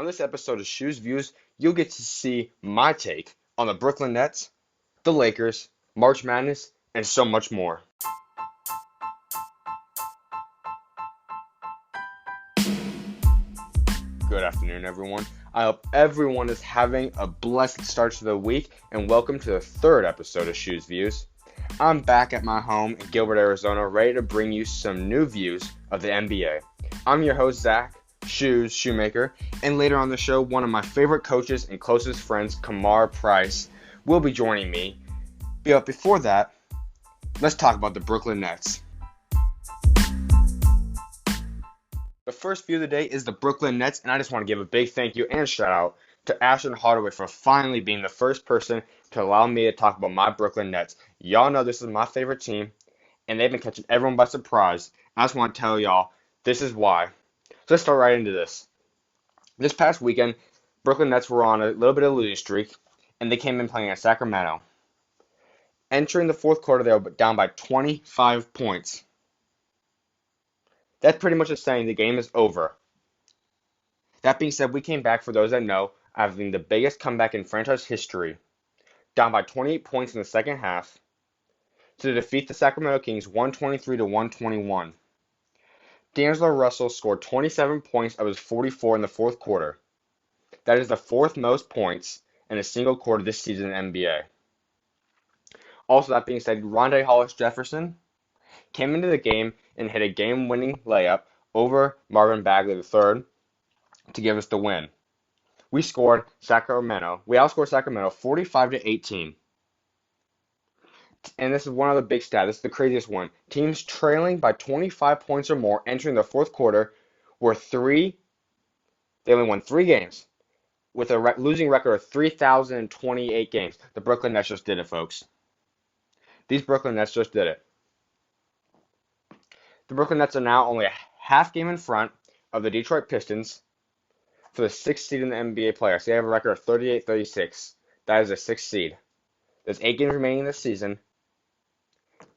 On this episode of SchuZ Views, you'll get to see my take on the Brooklyn Nets, the Lakers, March Madness, and so much more. Good afternoon, everyone. I hope everyone is having a blessed start to the week, and welcome to the third episode of SchuZ Views. I'm back at my home in Gilbert, Arizona, ready to bring you some new views of the NBA. I'm your host, Zach, SchuZ Shoemaker, and later on the show, one of my favorite coaches and closest friends, Kaimarr Price, will be joining me. But before that, let's talk about the Brooklyn Nets. The first view of the day is the Brooklyn Nets, and I just want to give a big thank you and shout out to Ashton Hardaway for finally being the first person to allow me to talk about my Brooklyn Nets. Y'all know this is my favorite team, and they've been catching everyone by surprise. I just want to tell y'all, this is why. So let's start right into this. This past weekend, Brooklyn Nets were on a little bit of a losing streak, and they came in playing at Sacramento. Entering the fourth quarter, they were down by 25 points. That's pretty much just saying the game is over. That being said, we came back, for those that know, having the biggest comeback in franchise history, down by 28 points in the second half, to defeat the Sacramento Kings 123 to 121. D'Angelo Russell scored 27 points of his 44 in the fourth quarter. That is the fourth most points in a single quarter this season in the NBA. Also, that being said, Rondae Hollis-Jefferson came into the game and hit a game-winning layup over Marvin Bagley III to give us the win. We outscored Sacramento 45 to 18. And this is one of the big stats. This is the craziest one. Teams trailing by 25 points or more entering the fourth quarter they only won 3 games with a losing record of 3,028 games. The Brooklyn Nets just did it, folks. These Brooklyn Nets just did it. The Brooklyn Nets are now only a half game in front of the Detroit Pistons for the 6th seed in the NBA playoffs. They have a record of 38-36. That is the 6th seed. There's 8 games remaining this season,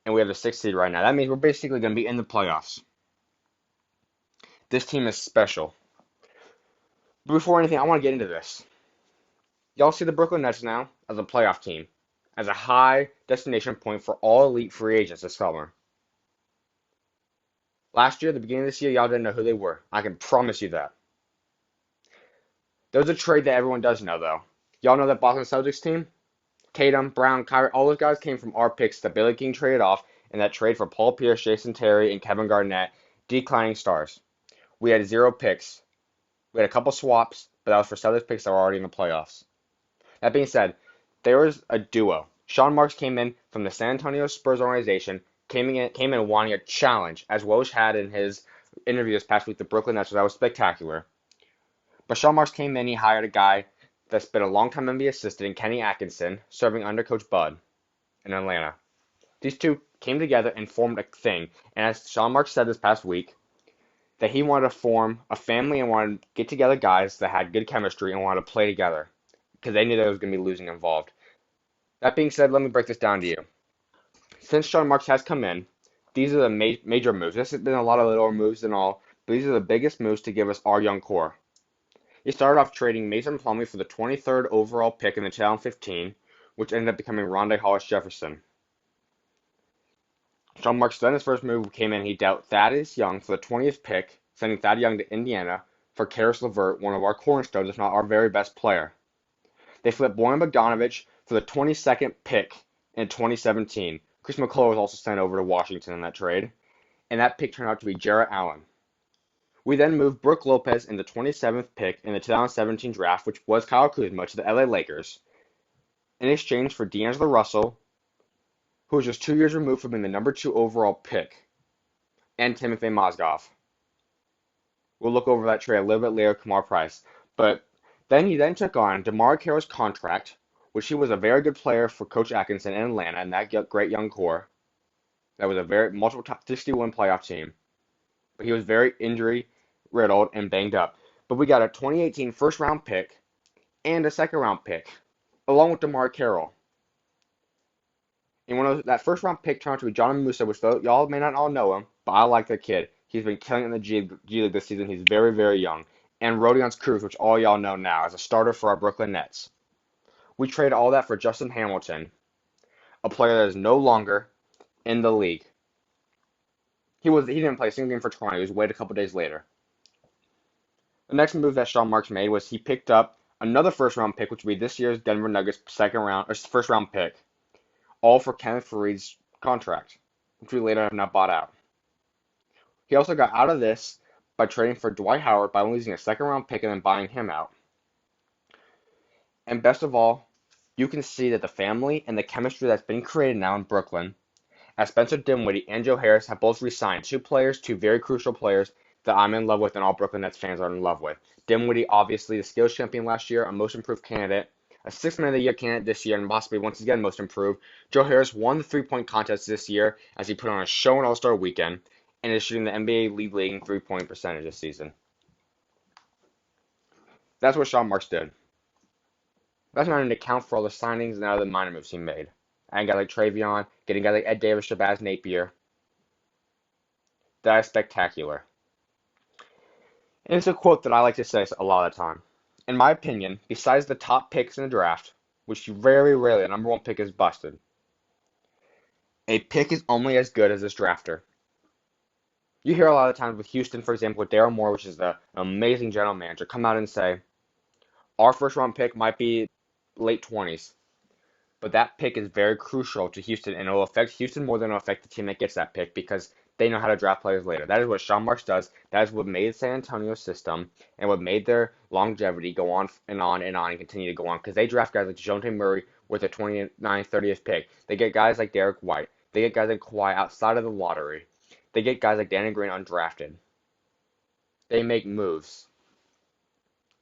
and we have the 6th seed right now. That means we're basically going to be in the playoffs. This team is special. But before anything, I want to get into this. Y'all see the Brooklyn Nets now as a playoff team, as a high destination point for all elite free agents this summer. Last year, at the beginning of this year, y'all didn't know who they were. I can promise you that. There's a trade that everyone does know, though. Y'all know that Boston Celtics team? Tatum, Brown, Kyrie, all those guys came from our picks that Billy King traded off in that trade for Paul Pierce, Jason Terry, and Kevin Garnett, declining stars. We had 0 picks. We had a couple swaps, but that was for Celtics picks that were already in the playoffs. That being said, there was a duo. Sean Marks came in from the San Antonio Spurs organization, came in wanting a challenge, as Woj had in his interview this past week, the Brooklyn Nets, that was spectacular. But Sean Marks came in, he hired a guy that's been a long-time NBA assistant in Kenny Atkinson, serving under Coach Bud in Atlanta. These two came together and formed a thing. And as Sean Marks said this past week, that he wanted to form a family and wanted to get together guys that had good chemistry and wanted to play together because they knew there was going to be losing involved. That being said, let me break this down to you. Since Sean Marks has come in, these are the major moves. This has been a lot of little moves and all, but these are the biggest moves to give us our young core. He started off trading Mason Plumlee for the 23rd overall pick in the 2015, which ended up becoming Rondae Hollis-Jefferson. Sean Marks then his first move came in. He dealt Thaddeus Young for the 20th pick, sending Thad Young to Indiana for Karis LeVert, one of our cornerstones, if not our very best player. They flipped Bojan Bogdanovic for the 22nd pick in 2017. Chris McCullough was also sent over to Washington in that trade, and that pick turned out to be Jarrett Allen. We then moved Brook Lopez in the 27th pick in the 2017 draft, which was Kyle Kuzma, to the LA Lakers, in exchange for D'Angelo Russell, who was just 2 years removed from being the number 2 overall pick, and Timothy Mozgov. We'll look over that trade a little bit later, Kaimarr Price. But then he took on DeMar Carroll's contract, which he was a very good player for Coach Atkinson in Atlanta and that great young core. That was a very multiple top 61 playoff team. But he was very injury-riddled and banged up. But we got a 2018 first-round pick and a second-round pick, along with DeMar Carroll. And that first-round pick turned out to be John Musa, which y'all may not all know him, but I like the kid. He's been killing it in the G League this season. He's very, very young. and Rodion's Cruz, which all y'all know now, as a starter for our Brooklyn Nets. We traded all that for Justin Hamilton, a player that is no longer in the league. He didn't play a single game for Toronto. He was waived a couple days later. The next move that Sean Marks made was he picked up another first round pick, which would be this year's Denver Nuggets first round pick, all for Kenneth Faried's contract, which we later have not bought out. He also got out of this by trading for Dwight Howard by losing a second round pick and then buying him out. And best of all, you can see that the family and the chemistry that's been created now in Brooklyn, as Spencer Dinwiddie and Joe Harris have both re-signed, two very crucial players that I'm in love with and all Brooklyn Nets fans are in love with. Dinwiddie, obviously the skills champion last year, a most improved candidate, a Sixth Man of the Year candidate this year, and possibly once again most improved. Joe Harris won the three-point contest this year as he put on a show in All-Star Weekend and is shooting the NBA leading three-point percentage this season. That's what Sean Marks did. That's not even to account for all the signings and other minor moves he made. Adding guys like Travion, getting guys like Ed Davis, Shabazz Napier. That is spectacular. And it's a quote that I like to say a lot of the time. In my opinion, besides the top picks in the draft, which very rarely the number one pick is busted, a pick is only as good as its drafter. You hear a lot of times with Houston, for example, with Daryl Morey, which is an amazing general manager, come out and say, our first round pick might be late 20s, but that pick is very crucial to Houston, and it will affect Houston more than it will affect the team that gets that pick because they know how to draft players later. That is what Sean Marks does. That is what made San Antonio's system and what made their longevity go on and on and on and continue to go on because they draft guys like DeJounte Murray with a 29th, 30th pick. They get guys like Derek White. They get guys like Kawhi outside of the lottery. They get guys like Danny Green undrafted. They make moves.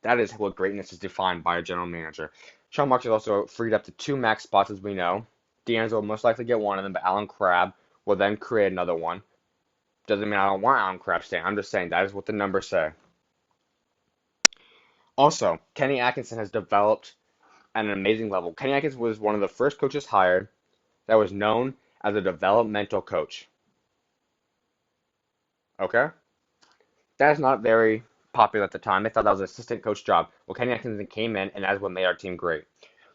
That is what greatness is defined by a general manager. Sean Marks has also freed up to 2 max spots, as we know. D'Angelo will most likely get one of them, but Alan Crabb will then create another one. Doesn't mean I don't want Alan Crabb staying. I'm just saying that is what the numbers say. Also, Kenny Atkinson has developed at an amazing level. Kenny Atkinson was one of the first coaches hired that was known as a developmental coach. Okay? That is not very popular at the time. They thought that was an assistant coach job. Well, Kenny Atkinson came in, and that's what made our team great.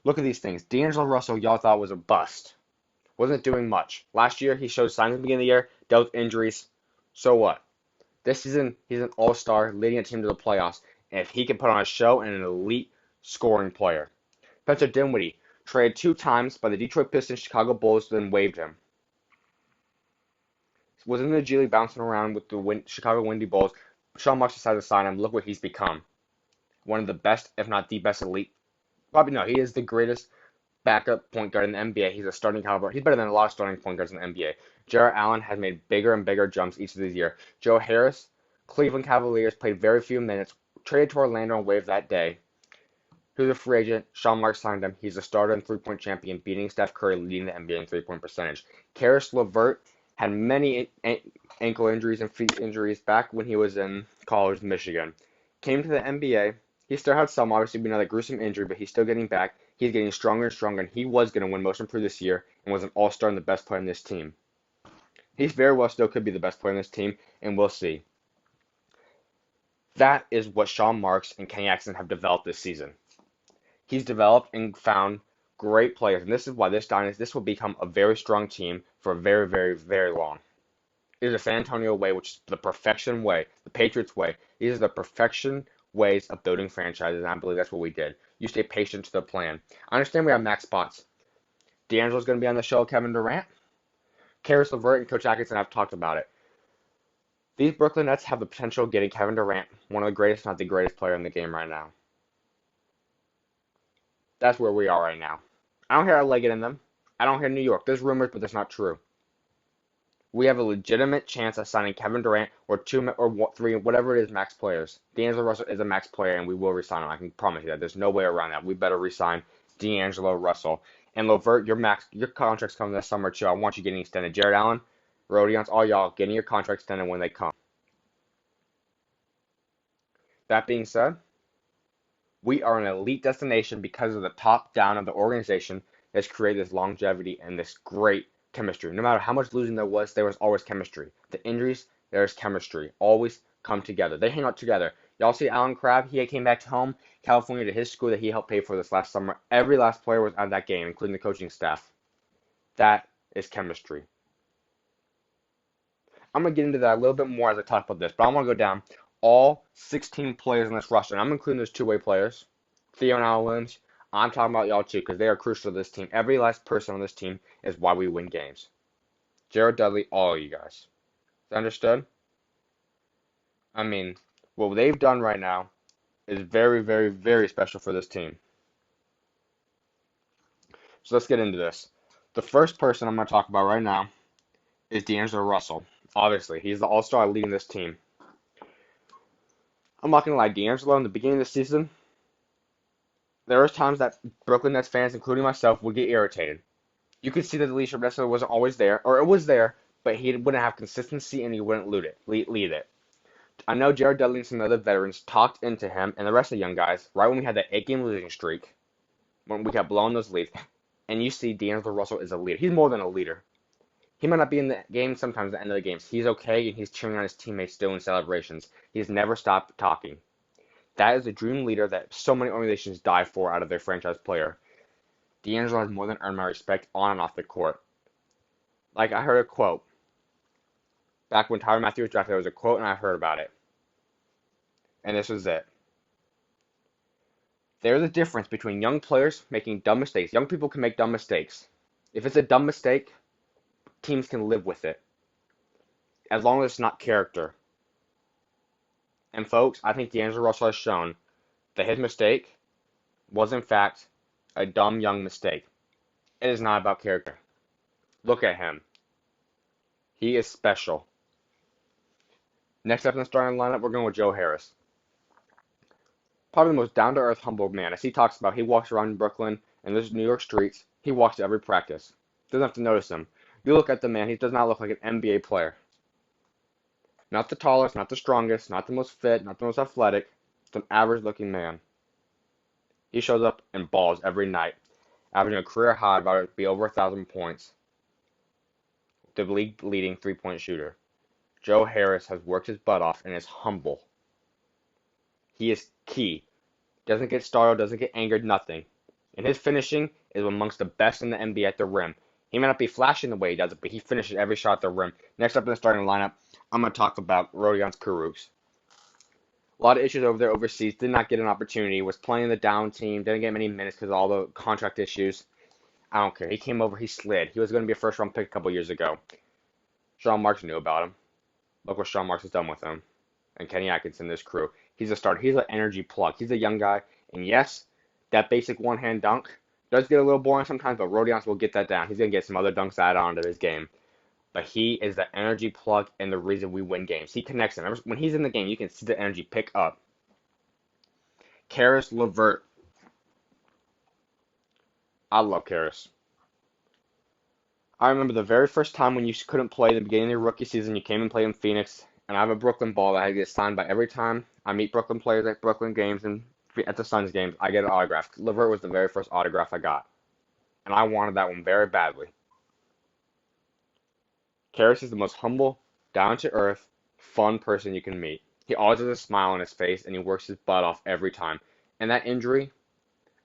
Look at these things. D'Angelo Russell, y'all thought was a bust. Wasn't doing much. Last year, he showed signs at the beginning of the year, dealt with injuries. So what? This season, he's an all-star, leading a team to the playoffs. And if he can put on a show and an elite scoring player. Spencer Dinwiddie, traded 2 times by the Detroit Pistons, Chicago Bulls, then waived him. Was in the G League bouncing around with the Chicago Windy Bulls. Sean Marks decided to sign him. Look what he's become. One of the best, if not the best elite. Probably no, he is the greatest backup point guard in the NBA. He's a starting caliber. He's better than a lot of starting point guards in the NBA. Jarrett Allen has made bigger and bigger jumps each of these years. Joe Harris, Cleveland Cavaliers, played very few minutes. Traded to Orlando and waived that day. Who's a free agent? Sean Marks signed him. He's a starter and three-point champion, beating Steph Curry, leading the NBA in three-point percentage. Karis LeVert had many ankle injuries and feet injuries back when he was in college in Michigan. Came to the NBA. He still had some, obviously, another gruesome injury, but he's still getting back. He's getting stronger and stronger, and he was going to win Most Improved this year and was an all-star and the best player in this team. He very well still could be the best player in this team, and we'll see. That is what Sean Marks and Kenny Atkinson have developed this season. He's developed and found great players, and this is why this will become a very strong team for very, very, very long. It is the San Antonio way, which is the perfection way, the Patriots way. These are the perfection ways of building franchises, and I believe that's what we did. You stay patient to the plan. I understand we have max spots. D'Angelo's going to be on the show, Kevin Durant. Karis LeVert and Coach Atkinson have talked about it. These Brooklyn Nets have the potential of getting Kevin Durant, one of the greatest, if not the greatest player in the game right now. That's where we are right now. I don't hear LA getting them. I don't hear New York. There's rumors, but that's not true. We have a legitimate chance of signing Kevin Durant or 2 or 3, whatever it is, max players. D'Angelo Russell is a max player, and we will resign him. I can promise you that. There's no way around that. We better resign D'Angelo Russell. And LeVert, your contract's coming this summer too. I want you getting extended. Jared Allen, Rodions, all y'all getting your contract extended when they come. That being said, we are an elite destination because of the top down of the organization that's created this longevity and this great chemistry. No matter how much losing there was always chemistry. The injuries, there's chemistry. Always come together. They hang out together. Y'all see Alan Crabb? He came back home, California, to his school that he helped pay for this last summer. Every last player was at that game, including the coaching staff. That is chemistry. I'm going to get into that a little bit more as I talk about this, but I want to go down all 16 players in this roster, and I'm including those two-way players, Theo and Al Williams. I'm talking about y'all too, because they are crucial to this team. Every last person on this team is why we win games. Jared Dudley, all of you guys. Is that understood? I mean, what they've done right now is very, very, very special for this team. So let's get into this. The first person I'm going to talk about right now is D'Angelo Russell. Obviously, he's the all-star leading this team. I'm not going to lie, D'Angelo in the beginning of the season, there was times that Brooklyn Nets fans, including myself, would get irritated. You could see that the leadership necessarily wasn't always there, or it was there, but he wouldn't have consistency and he wouldn't lead it. I know Jared Dudley and some other veterans talked into him and the rest of the young guys right when we had that 8-game losing streak, when we kept blowing those leads. And you see D'Angelo Russell is a leader. He's more than a leader. He might not be in the game sometimes at the end of the games. He's okay, and he's cheering on his teammates doing celebrations. He's never stopped talking. That is a dream leader that so many organizations die for out of their franchise player. D'Angelo has more than earned my respect on and off the court. Like, I heard a quote. Back when Tyrann Mathieu was drafted, there was a quote, and I heard about it. And this was it. There's a difference between young players making dumb mistakes. Young people can make dumb mistakes. If it's a dumb mistake, teams can live with it, as long as it's not character. And folks, I think D'Angelo Russell has shown that his mistake was in fact a dumb young mistake. It is not about character. Look at him. He is special. Next up in the starting lineup, we're going with Joe Harris. Probably the most down-to-earth, humble man. As he talks about, he walks around Brooklyn and those New York streets. He walks to every practice. Doesn't have to notice him. You look at the man, he does not look like an NBA player. Not the tallest, not the strongest, not the most fit, not the most athletic. Just an average-looking man. He shows up and balls every night, averaging a career high about to be over 1,000 points. The league-leading three-point shooter. Joe Harris has worked his butt off and is humble. He is key. Doesn't get startled, doesn't get angered, nothing. And his finishing is amongst the best in the NBA at the rim. He may not be flashing the way he does it, but he finishes every shot at the rim. Next up in the starting lineup, I'm going to talk about Rodion Kurucs. A lot of issues over there overseas. Did not get an opportunity. Was playing the down team. Didn't get many minutes because of all the contract issues. I don't care. He came over. He slid. He was going to be a first-round pick a couple years ago. Sean Marks knew about him. Look what Sean Marks has done with him. And Kenny Atkinson, this crew. He's a starter. He's an energy plug. He's a young guy. And yes, that basic one-hand dunk does get a little boring sometimes, but Rodion will get that down. He's going to get some other dunks added on to his game. But he is the energy plug and the reason we win games. He connects them. When he's in the game, you can see the energy pick up. Caris LeVert. I love Caris. I remember the very first time when you couldn't play in the beginning of your rookie season, you came and played in Phoenix, and I have a Brooklyn ball that I get signed by every time I meet Brooklyn players at Brooklyn games and at the Suns games. I get an autograph. LeVert was the very first autograph I got, and I wanted that one very badly. Caris is the most humble, down-to-earth, fun person you can meet. He always has a smile on his face, and he works his butt off every time. And that injury,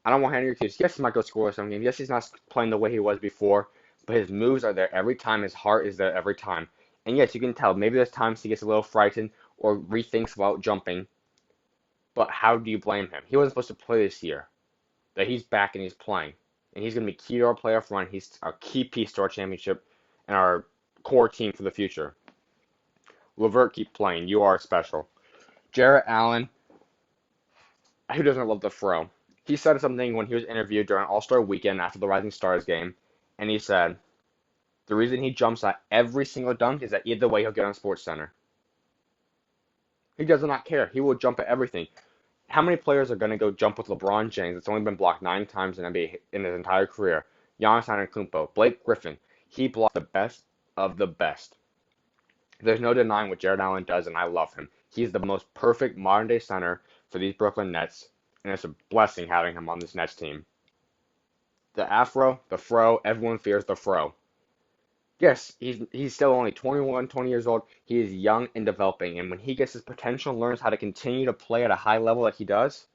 I don't want to hand your accuse. Yes, he might go score some games. Yes, he's not playing the way he was before, but his moves are there every time. His heart is there every time. And yes, you can tell. Maybe there's times he gets a little frightened or rethinks about jumping. But how do you blame him? He wasn't supposed to play this year. But he's back and he's playing. And he's going to be key to our playoff run. He's a key piece to our championship and our core team for the future. LeVert, keep playing. You are special. Jarrett Allen, who doesn't love the throw? He said something when he was interviewed during All-Star Weekend after the Rising Stars game, and he said the reason he jumps at every single dunk is that either way he'll get on SportsCenter. He does not care. He will jump at everything. How many players are going to go jump with LeBron James? It's only been blocked 9 times in NBA in his entire career. Giannis Antetokounmpo, Blake Griffin. He blocked the best of the best. There's no denying what Jarrett Allen does, and I love him. He's the most perfect modern-day center for these Brooklyn Nets, and it's a blessing having him on this Nets team. The afro, the fro, everyone fears the fro. Yes, he's still only 21, 20 years old. He is young and developing, and when he gets his potential and learns how to continue to play at a high level that he does,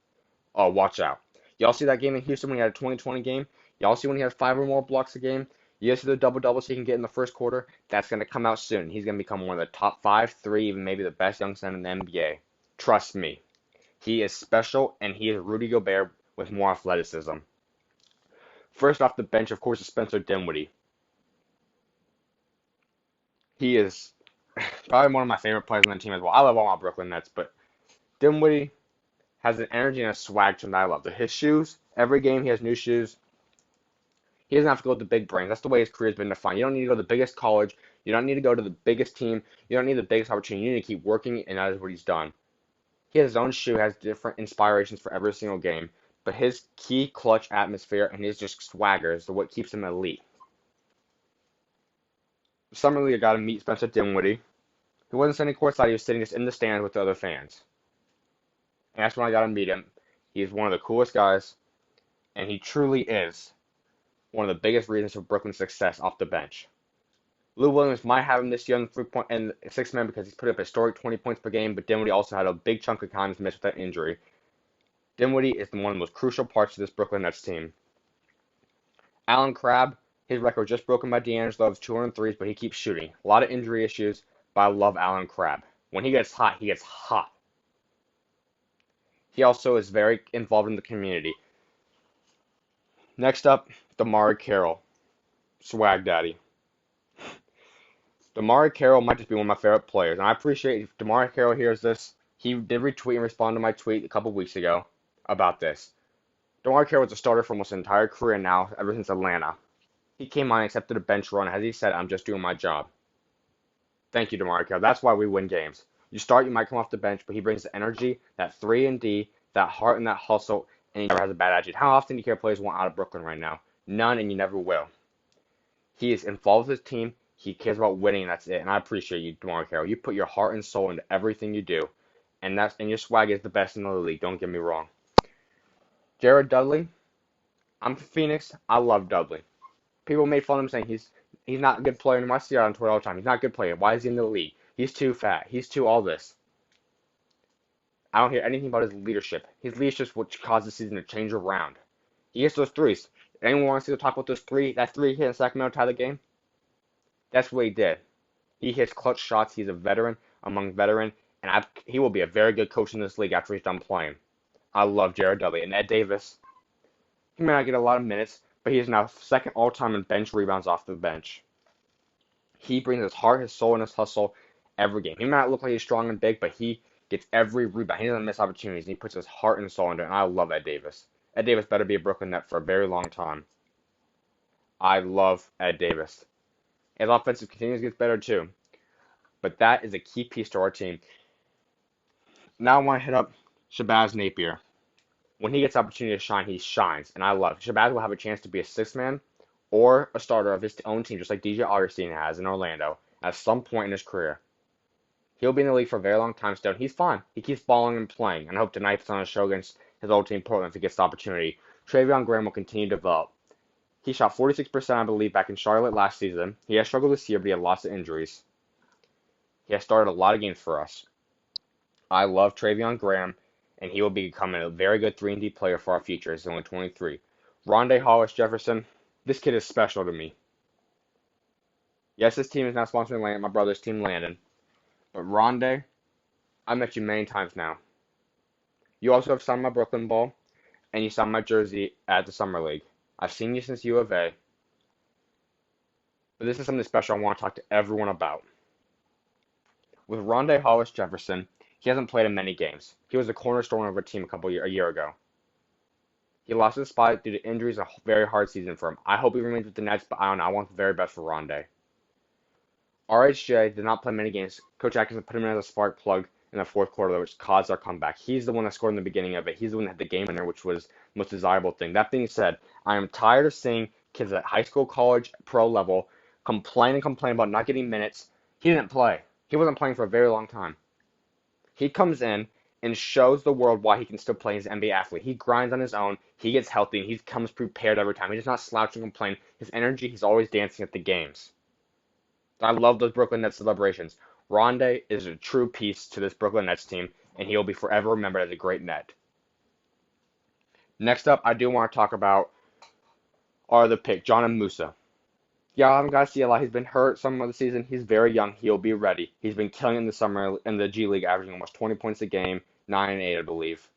oh, watch out. Y'all see that game in Houston when he had a 2020 game? Y'all see when he has five or more blocks a game? You see the double doubles he can get in the first quarter? That's going to come out soon. He's going to become one of the top five, three, even maybe the best young center in the NBA. Trust me. He is special, and he is Rudy Gobert with more athleticism. First off the bench, of course, is Spencer Dinwiddie. He is probably one of my favorite players on the team as well. I love all my Brooklyn Nets, but Dinwiddie has an energy and a swag to him that I love. His shoes, every game he has new shoes. He doesn't have to go with the big brands. That's the way his career's been defined. You don't need to go to the biggest college. You don't need to go to the biggest team. You don't need the biggest opportunity. You need to keep working, and that is what he's done. He has his own shoe, has different inspirations for every single game, but his key clutch atmosphere and his just swagger is what keeps him elite. Summer League, I got to meet Spencer Dinwiddie. He wasn't sitting courtside, he was sitting just in the stands with the other fans. And that's when I got to meet him. He's one of the coolest guys, and he truly is one of the biggest reasons for Brooklyn's success off the bench. Lou Williams might have him this year in the 3 point and six man because he's put up a historic 20 points per game, but Dinwiddie also had a big chunk of times missed with that injury. Dinwiddie is one of the most crucial parts of this Brooklyn Nets team. Allen Crabbe, his record just broken by D'Angelo of 203s, but he keeps shooting. A lot of injury issues, but I love Allen Crabbe. When he gets hot, he gets hot. He also is very involved in the community. Next up, DeMarre Carroll, swag daddy. DeMarre Carroll might just be one of my favorite players, and I appreciate if DeMarre Carroll hears this. He did retweet and respond to my tweet a couple weeks ago about this. DeMarre Carroll was a starter for almost his entire career now, ever since Atlanta. He came on and accepted a bench run. As he said, I'm just doing my job. Thank you, DeMarre Carroll. That's why we win games. You start, you might come off the bench, but he brings the energy, that 3 and D, that heart and that hustle, and he never has a bad attitude. How often do you hear players want out of Brooklyn right now? None, and you never will. He is involved with his team. He cares about winning, and that's it. And I appreciate you, DeMarre Carroll. You put your heart and soul into everything you do, and your swag is the best in the league. Don't get me wrong. Jared Dudley. I'm from Phoenix. I love Dudley. People made fun of him saying he's not a good player anymore. I see it on Twitter all the time. He's not a good player. Why is he in the league? He's too fat. He's too all this. I don't hear anything about his leadership. His leadership is what caused the season to change around. He hits those threes. Anyone want to see the talk about those three? That three hit in Sacramento to tie the game? That's what he did. He hits clutch shots. He's a veteran among veteran, and he will be a very good coach in this league after he's done playing. I love Jared Dudley. And Ed Davis, he may not get a lot of minutes, but he is now second all-time in bench rebounds off the bench. He brings his heart, his soul, and his hustle every game. He might not look like he's strong and big, but he gets every rebound. He doesn't miss opportunities, and he puts his heart and soul into it, and I love Ed Davis. Ed Davis better be a Brooklyn Net for a very long time. I love Ed Davis. His offensive continues gets better too, but that is a key piece to our team. Now I want to hit up Shabazz Napier. When he gets opportunity to shine, he shines, and I love it. Shabazz will have a chance to be a sixth man or a starter of his own team, just like DJ Augustine has in Orlando at some point in his career. He'll be in the league for a very long time still. He's fine. He keeps balling and playing, and I hope tonight he's on a show against his old team Portland if he gets the opportunity. Travion Graham will continue to develop. He shot 46%, I believe, back in Charlotte last season. He has struggled this year, but he had lots of injuries. He has started a lot of games for us. I love Travion Graham, and he will be becoming a very good 3 and D player for our future. He's only 23. Rondé Hollis Jefferson, this kid is special to me. Yes, this team is not sponsoring Landon, my brother's team Landon, but Rondé, I met you many times now. You also have signed my Brooklyn ball, and you signed my jersey at the Summer League. I've seen you since U of A, but this is something special I want to talk to everyone about. With Rondé Hollis Jefferson, he hasn't played in many games. He was the cornerstone of our team a year ago. He lost his spot due to injuries, a very hard season for him. I hope he remains with the Nets, but I don't know. I want the very best for Rondé. RHJ did not play many games. Coach Atkinson put him in as a spark plug in the fourth quarter, which caused our comeback. He's the one that scored in the beginning of it. He's the one that had the game winner, which was the most desirable thing. That being said, I am tired of seeing kids at high school, college, pro level complain about not getting minutes. He didn't play. He wasn't playing for a very long time. He comes in and shows the world why he can still play as an NBA athlete. He grinds on his own. He gets healthy, and he comes prepared every time. He does not slouch and complain. His energy, he's always dancing at the games. I love those Brooklyn Nets celebrations. Rondé is a true piece to this Brooklyn Nets team, and he'll be forever remembered as a great Net. Next up, I do want to talk about our the pick, John and Musa. Yeah, I haven't got to see a lot. He's been hurt some of the season. He's very young. He'll be ready. He's been killing in the summer in the G League, averaging almost 20 points a game, 9 and 8, I believe.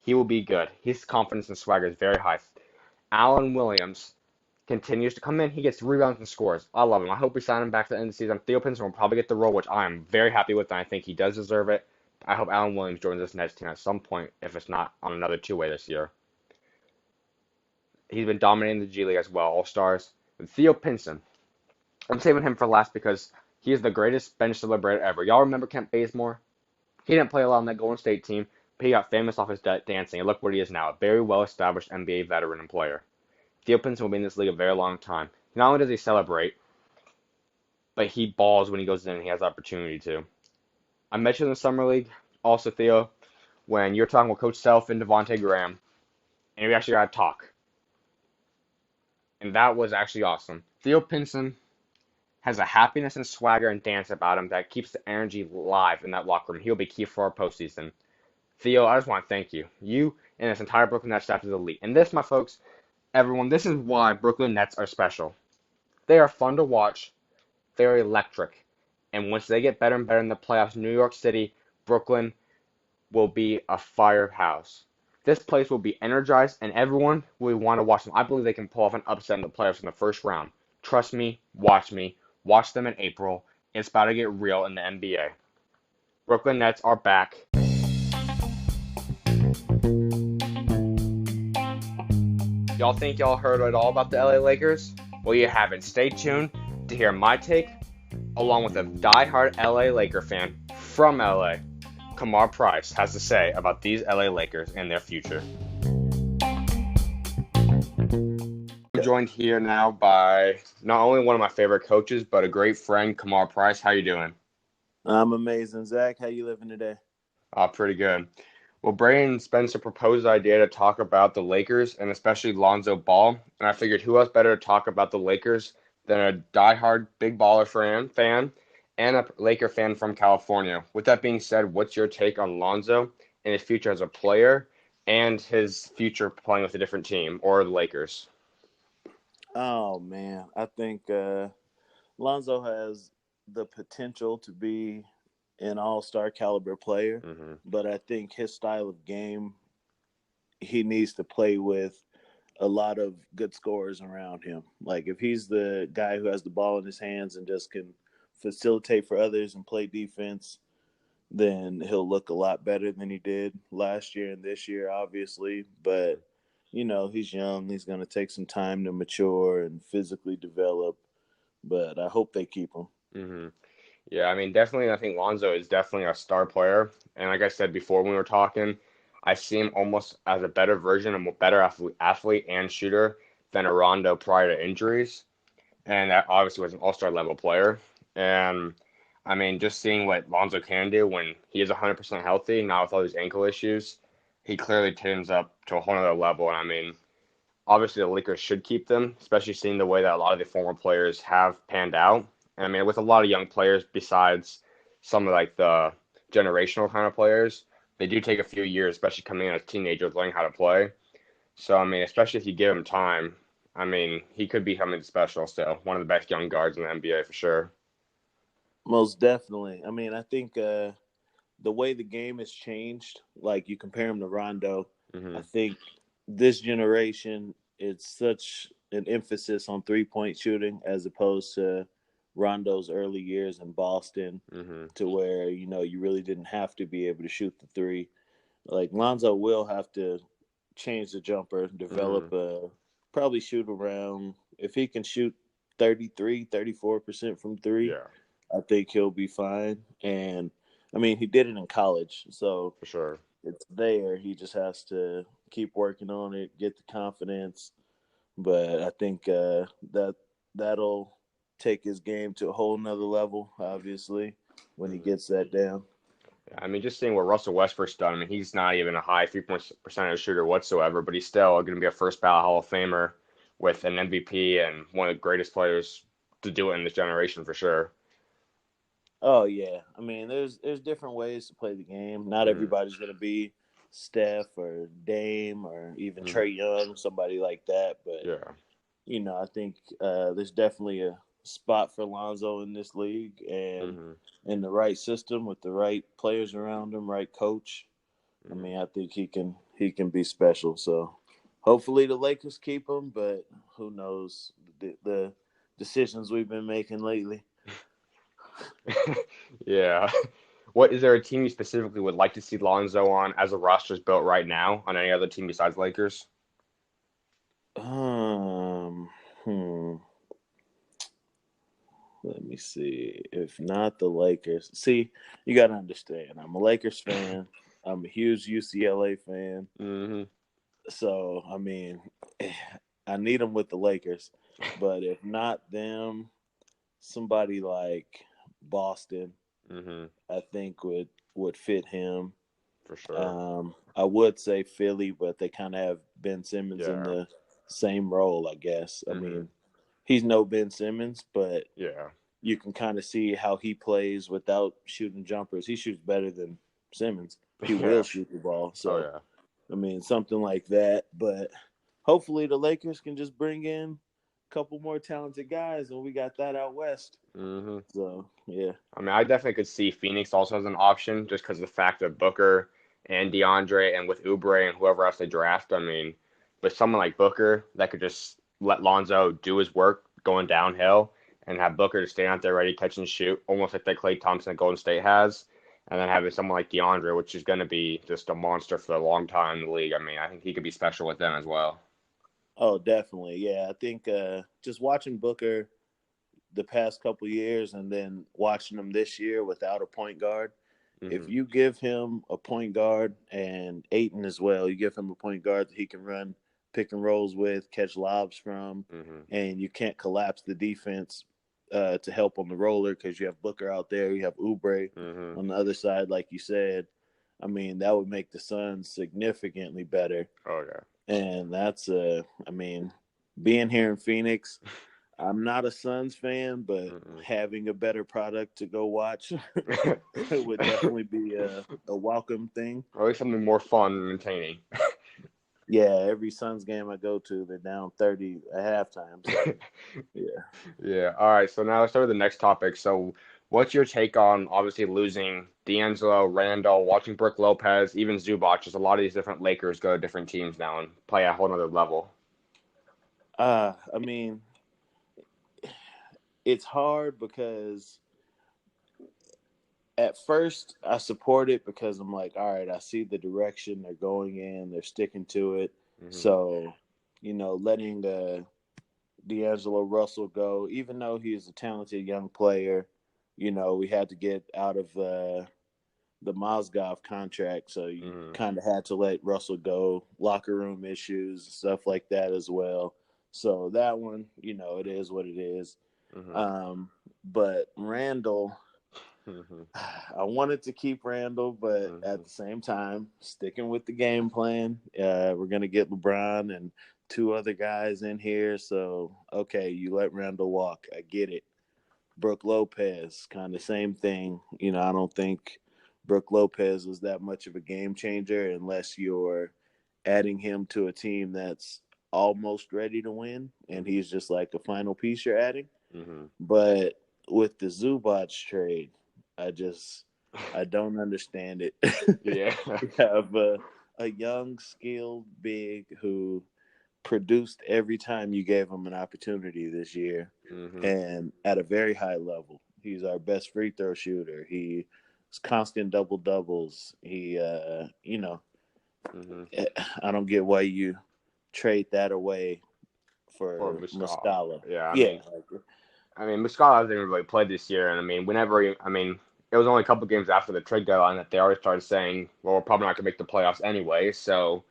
He will be good. His confidence and swagger is very high. Allen Williams continues to come in. He gets rebounds and scores. I love him. I hope we sign him back to the end of the season. Theo Pinson will probably get the role, which I am very happy with, and I think he does deserve it. I hope Allen Williams joins this Nets team at some point, if it's not on another two-way this year. He's been dominating the G League as well, All-Stars. And Theo Pinson, I'm saving him for last because he is the greatest bench celebrator ever. Y'all remember Kent Bazemore? He didn't play a lot on that Golden State team, but he got famous off his dancing, and look what he is now, a very well-established NBA veteran and player. Theo Pinson will be in this league a very long time. Not only does he celebrate, but he balls when he goes in and he has the opportunity to. I met you in the Summer League, also, Theo, when you were talking with Coach Self and Devontae Graham, and we actually got to talk. And that was actually awesome. Theo Pinson has a happiness and swagger and dance about him that keeps the energy live in that locker room. He'll be key for our postseason. Theo, I just want to thank you. You and this entire Brooklyn Nets staff is elite. And this, my folks, everyone, this is why Brooklyn Nets are special. They are fun to watch. They're electric. And once they get better and better in the playoffs, New York City, Brooklyn will be a firehouse. This place will be energized, and everyone will want to watch them. I believe they can pull off an upset in the playoffs in the first round. Trust me, watch me. Watch them in April. It's about to get real in the NBA. Brooklyn Nets are back. Y'all think y'all heard it all about the LA Lakers? Well, you haven't. Stay tuned to hear my take, along with a die-hard LA Laker fan from LA. Kaimarr Price has to say about these LA Lakers and their future. I'm joined here now by not only one of my favorite coaches, but a great friend, Kaimarr Price. How you doing? I'm amazing. Zach, how you living today? Pretty good. Well, Brandon Spencer proposed the idea to talk about the Lakers and especially Lonzo Ball, and I figured who else better to talk about the Lakers than a diehard Big Baller fan and a Laker fan from California. With that being said, what's your take on Lonzo and his future as a player and his future playing with a different team or the Lakers? Oh man, I think Lonzo has the potential to be an all-star caliber player, but I think his style of game, he needs to play with a lot of good scorers around him. Like if he's the guy who has the ball in his hands and just can facilitate for others and play defense, then he'll look a lot better than he did last year and this year, obviously. But, you know, he's young. He's going to take some time to mature and physically develop. But I hope they keep him. Yeah, I mean, definitely, I think Lonzo is definitely a star player. And like I said before when we were talking, I see him almost as a better version, a better athlete and shooter than a Rondo prior to injuries. And that obviously was an all-star level player. And I mean, just seeing what Lonzo can do when he is 100% healthy, not with all these ankle issues, he clearly turns up to a whole other level. And I mean, obviously the Lakers should keep them, especially seeing the way that a lot of the former players have panned out. And I mean, with a lot of young players besides some of like the generational kind of players, they do take a few years, especially coming in as teenagers, learning how to play. So I mean, especially if you give him time, I mean, he could be something special still. One of the best young guards in the NBA for sure. Most definitely. I mean, I think the way the game has changed, like you compare him to Rondo, I think this generation, it's such an emphasis on three-point shooting as opposed to Rondo's early years in Boston, to where, you know, you really didn't have to be able to shoot the three. Like Lonzo will have to change the jumper, develop probably shoot around, if he can shoot 34% from three, Yeah, I think he'll be fine. And I mean, he did it in college, so for sure. it's there. He just has to keep working on it, get the confidence. But I think that'll take his game to a whole nother level, obviously, when he gets that down. I mean, just seeing what Russell Westbrook's done. I mean, he's not even a high 3-point percentage shooter whatsoever, but he's still going to be a first ballot Hall of Famer with an MVP and one of the greatest players to do it in this generation for sure. Oh yeah, I mean, there's different ways to play the game. Not Mm-hmm. everybody's gonna be Steph or Dame or even Mm-hmm. Trey Young, somebody like that. But Yeah. I think there's definitely a spot for Lonzo in this league, and Mm-hmm. in the right system with the right players around him, right coach. I Mm-hmm. mean, I think he can be special. So hopefully the Lakers keep him, but who knows the decisions we've been making lately. Yeah. What is there a team you specifically would like to see Lonzo on as a roster's built right now on any other team besides Lakers? Um, hmm. Let me see. If not the Lakers, see, you got to understand. I'm a Lakers fan. I'm a huge UCLA fan. Mm-hmm. So I mean, I need them with the Lakers, but if not them, somebody like Boston, Mm-hmm. I think would fit him. For sure. I would say Philly, but they kind of have Ben Simmons in Yeah. the same role, I guess. I Mm-hmm. mean, he's no Ben Simmons, but Yeah. you can kind of see how he plays without shooting jumpers. He shoots better than Simmons. He will Yeah. shoot the ball. Oh So, yeah. I mean, something like that. But hopefully the Lakers can just bring in a couple more talented guys, and we got that out west. Mm-hmm. So, yeah. I mean, I definitely could see Phoenix also as an option just because of the fact of Booker and DeAndre and with Oubre and whoever else they draft. I mean, with someone like Booker that could just let Lonzo do his work going downhill and have Booker to stand out there ready, catch and shoot, almost like that Klay Thompson at Golden State has. And then having someone like DeAndre, which is going to be just a monster for a long time in the league. I mean, I think he could be special with them as well. Oh, definitely. Yeah. I think just watching Booker the past couple years and then watching him this year without a point guard, if Hmm. you give him a point guard and Aiton as well, you give him a point guard that he can run pick and rolls with, catch lobs from, Hmm. and you can't collapse the defense to help on the roller because you have Booker out there, you have Oubre Hmm. on the other side, like you said. I mean, that would make the Suns significantly better. Oh yeah. And that's, I mean, being here in Phoenix, I'm not a Suns fan, but Mm-mm. having a better product to go watch would definitely be a welcome thing. Or at least something more fun and entertaining. Yeah, every Suns game I go to, they're down 30 at halftime. So, yeah. Yeah. All right. So now let's start with the next topic. So, what's your take on obviously losing D'Angelo, Randall, watching Brook Lopez, even Zubac? Just a lot of these different Lakers go to different teams now and play at a whole other level. I mean, it's hard because at first I support it because I'm like, all right, I see the direction they're going in, they're sticking to it. Hmm. So, letting D'Angelo Russell go, even though he's a talented young player. We had to get out of the Mozgov contract, so you Hmm. kind of had to let Russell go. Locker room issues, stuff like that as well. So that one, it is what it is. Hmm. Um, but Randall, Hmm. I wanted to keep Randall, but Hmm. at the same time, sticking with the game plan. We're gonna get LeBron and two other guys in here. So okay, you let Randall walk. I get it. Brooke Lopez, kind of same thing. I don't think Brooke Lopez was that much of a game changer unless you're adding him to a team that's almost ready to win, and Hmm. he's just like a final piece you're adding. Hmm. But with the Zubac trade, I don't understand it. Yeah. We have a young, skilled big who produced every time you gave him an opportunity this year, Hmm. and at a very high level. He's our best free throw shooter. He's constant double doubles. Hmm. I don't get why you trade that away Or for Muscala. Muscala. Yeah. Yeah, like, I mean, Muscala hasn't really played this year, and I mean, I mean, it was only a couple games after the trade deadline that they already started saying, well, we're probably not gonna make the playoffs anyway. So,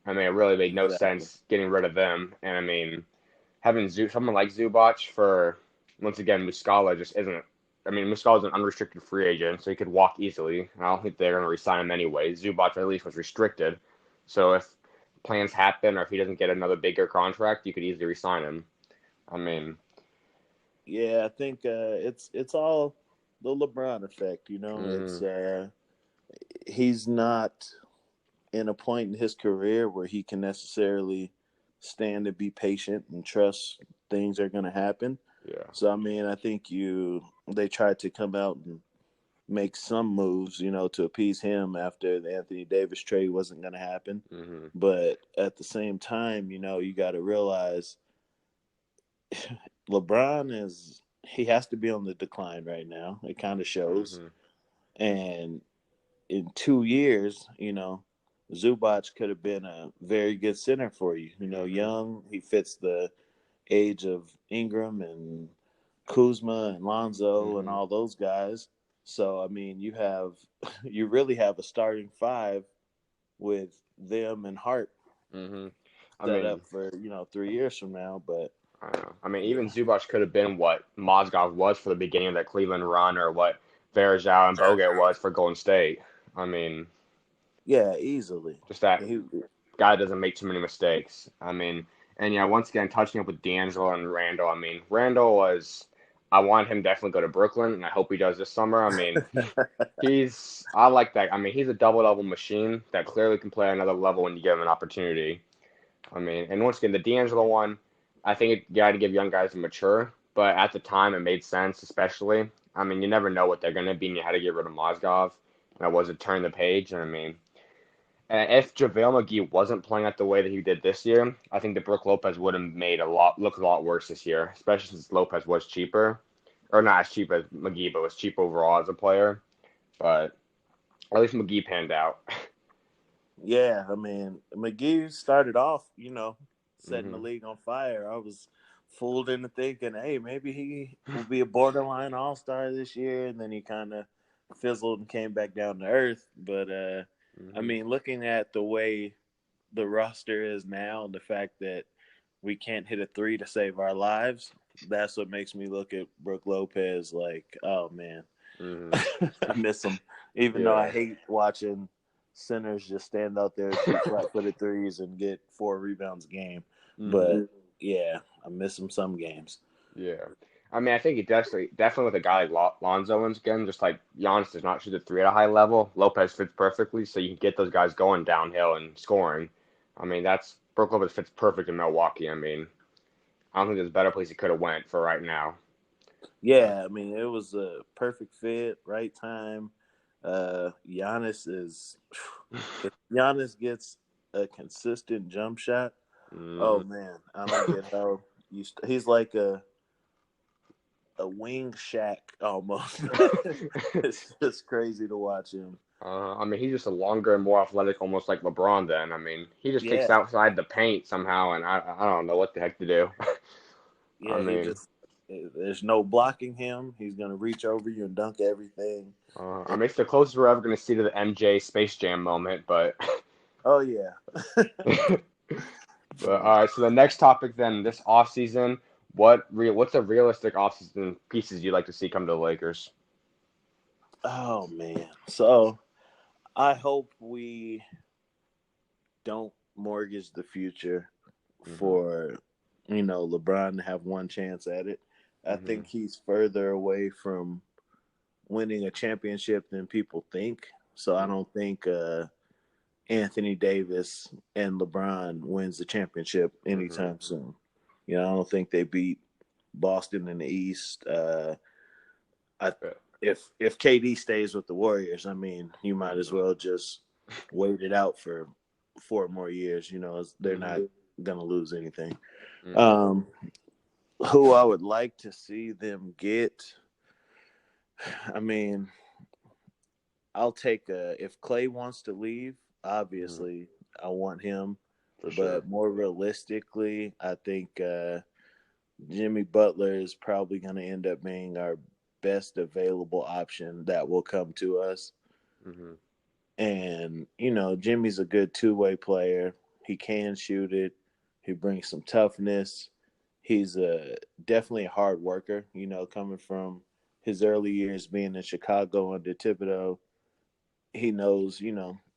I mean, it really made no exactly. sense getting rid of them. And I mean, having someone like Zubac for once again Muscala just isn't. I mean, Muscala's an unrestricted free agent, so he could walk easily. I don't think they're going to resign him anyway. Zubac at least was restricted, so if plans happen or if he doesn't get another bigger contract, you could easily resign him. I mean, Yeah, I think it's all the LeBron effect. You know, it's Mm-hmm. he's not in a point in his career where he can necessarily stand and be patient and trust things are going to happen. Yeah. So I mean, I think they tried to come out and make some moves, to appease him after the Anthony Davis trade wasn't going to happen. Mm-hmm. But at the same time, you got to realize LeBron he has to be on the decline right now. It kind of shows. Mm-hmm. And in 2 years, Zubac could have been a very good center for you. Mm-hmm. Young, he fits the age of Ingram and Kuzma and Lonzo and Mm-hmm. all those guys. So I mean, you really have a starting five with them and Hart Mm-hmm. I set mean, up for 3 years from now. But I don't know. I mean, even yeah, Zubac could have been what Mozgov was for the beginning of that Cleveland run, or what Varejao and Bogut was for Golden State. I mean, yeah, easily. just that He, guy doesn't make too many mistakes. I mean, and yeah, once again, touching up with D'Angelo and Randall. I mean, Randall was. I want him definitely go to Brooklyn, and I hope he does this summer. I mean, I like that. I mean, he's a double double machine that clearly can play another level when you give him an opportunity. I mean, and once again, the D'Angelo one, I think you got to give young guys to mature, but at the time it made sense, especially. I mean, you never know what they're going to be, and you had to get rid of Mozgov. And it was a turn the page, and I mean, and if JaVale McGee wasn't playing at the way that he did this year, I think that Brook Lopez would have made look a lot worse this year, especially since Lopez was cheaper, or not as cheap as McGee, but was cheap overall as a player. But at least McGee panned out. yeah, I mean, McGee started off, setting the Hmm. league on fire. I was fooled into thinking, hey, maybe he will be a borderline all star this year, and then he kind of fizzled and came back down to earth. But I Hmm. mean, looking at the way the roster is now and the fact that we can't hit a three to save our lives, that's what makes me look at Brook Lopez like, oh man, Hmm. I miss him. Even though I Yeah. hate watching centers just stand out there, shoot flat footed threes, and get 4 rebounds a game. Hmm. But yeah, I miss him some games. Yeah. I mean, I think he definitely with a guy like Lonzo once again, just like Giannis does not shoot the three at a high level. Lopez fits perfectly, so you can get those guys going downhill and scoring. I mean, that's Brook Lopez fits perfect in Milwaukee. I mean, I don't think there's a better place he could have went for right now. But Yeah, I mean, it was a perfect fit, right time. Giannis is, if Giannis gets a consistent jump shot, oh mm, man, I don't get how he's like a wing shack almost. It's just crazy to watch him. I mean, he's just a longer and more athletic, almost like LeBron. Then I mean, he just takes Yeah, outside the paint somehow, and I don't know what the heck to do. I yeah, he mean. just there's no blocking him. He's gonna reach over you and dunk everything. I And, mean, it's the closest we're ever going to see to the MJ Space Jam moment, but oh yeah. but all right. So the next topic then, this offseason, what's a realistic offseason pieces you'd like to see come to the Lakers? Oh man. So I hope we don't mortgage the future Mhm. for LeBron to have one chance at it. I think Mhm. he's further away from winning a championship than people think. So I Mhm. don't think Anthony Davis and LeBron wins the championship Mhm. anytime soon. I don't think they beat Boston in the East. I But, if KD stays with the Warriors, I mean, you might as mhm. well just wait it out for 4 more years. They're not Mhm. gonna lose anything. Mhm. Um, who I would like to see them get, I mean, I'll take if Clay wants to leave, Mhm. obviously I want him, For sure. but more realistically, I think Jimmy Butler is probably going to end up being our best available option that will come to us. Mhm. And, Jimmy's a good two-way player. He can shoot it. He brings some toughness. He's definitely a hard worker, coming from his early years being in Chicago under Thibodeau. He knows,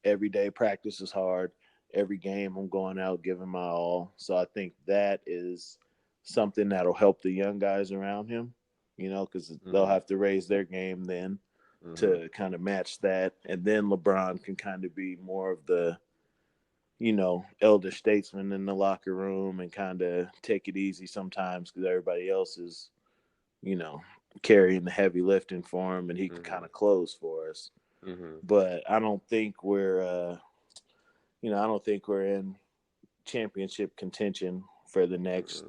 every day practice is hard. Every game I'm going out giving my all. So I think that is something that'll help the young guys around him. because they'll have to raise their game then to kind of match that. And then LeBron can kind of be more of the, elder statesman in the locker room and kind of take it easy sometimes because everybody else is, carrying the heavy lifting for him, and he can kind of close for us. But I don't think we're in championship contention for the next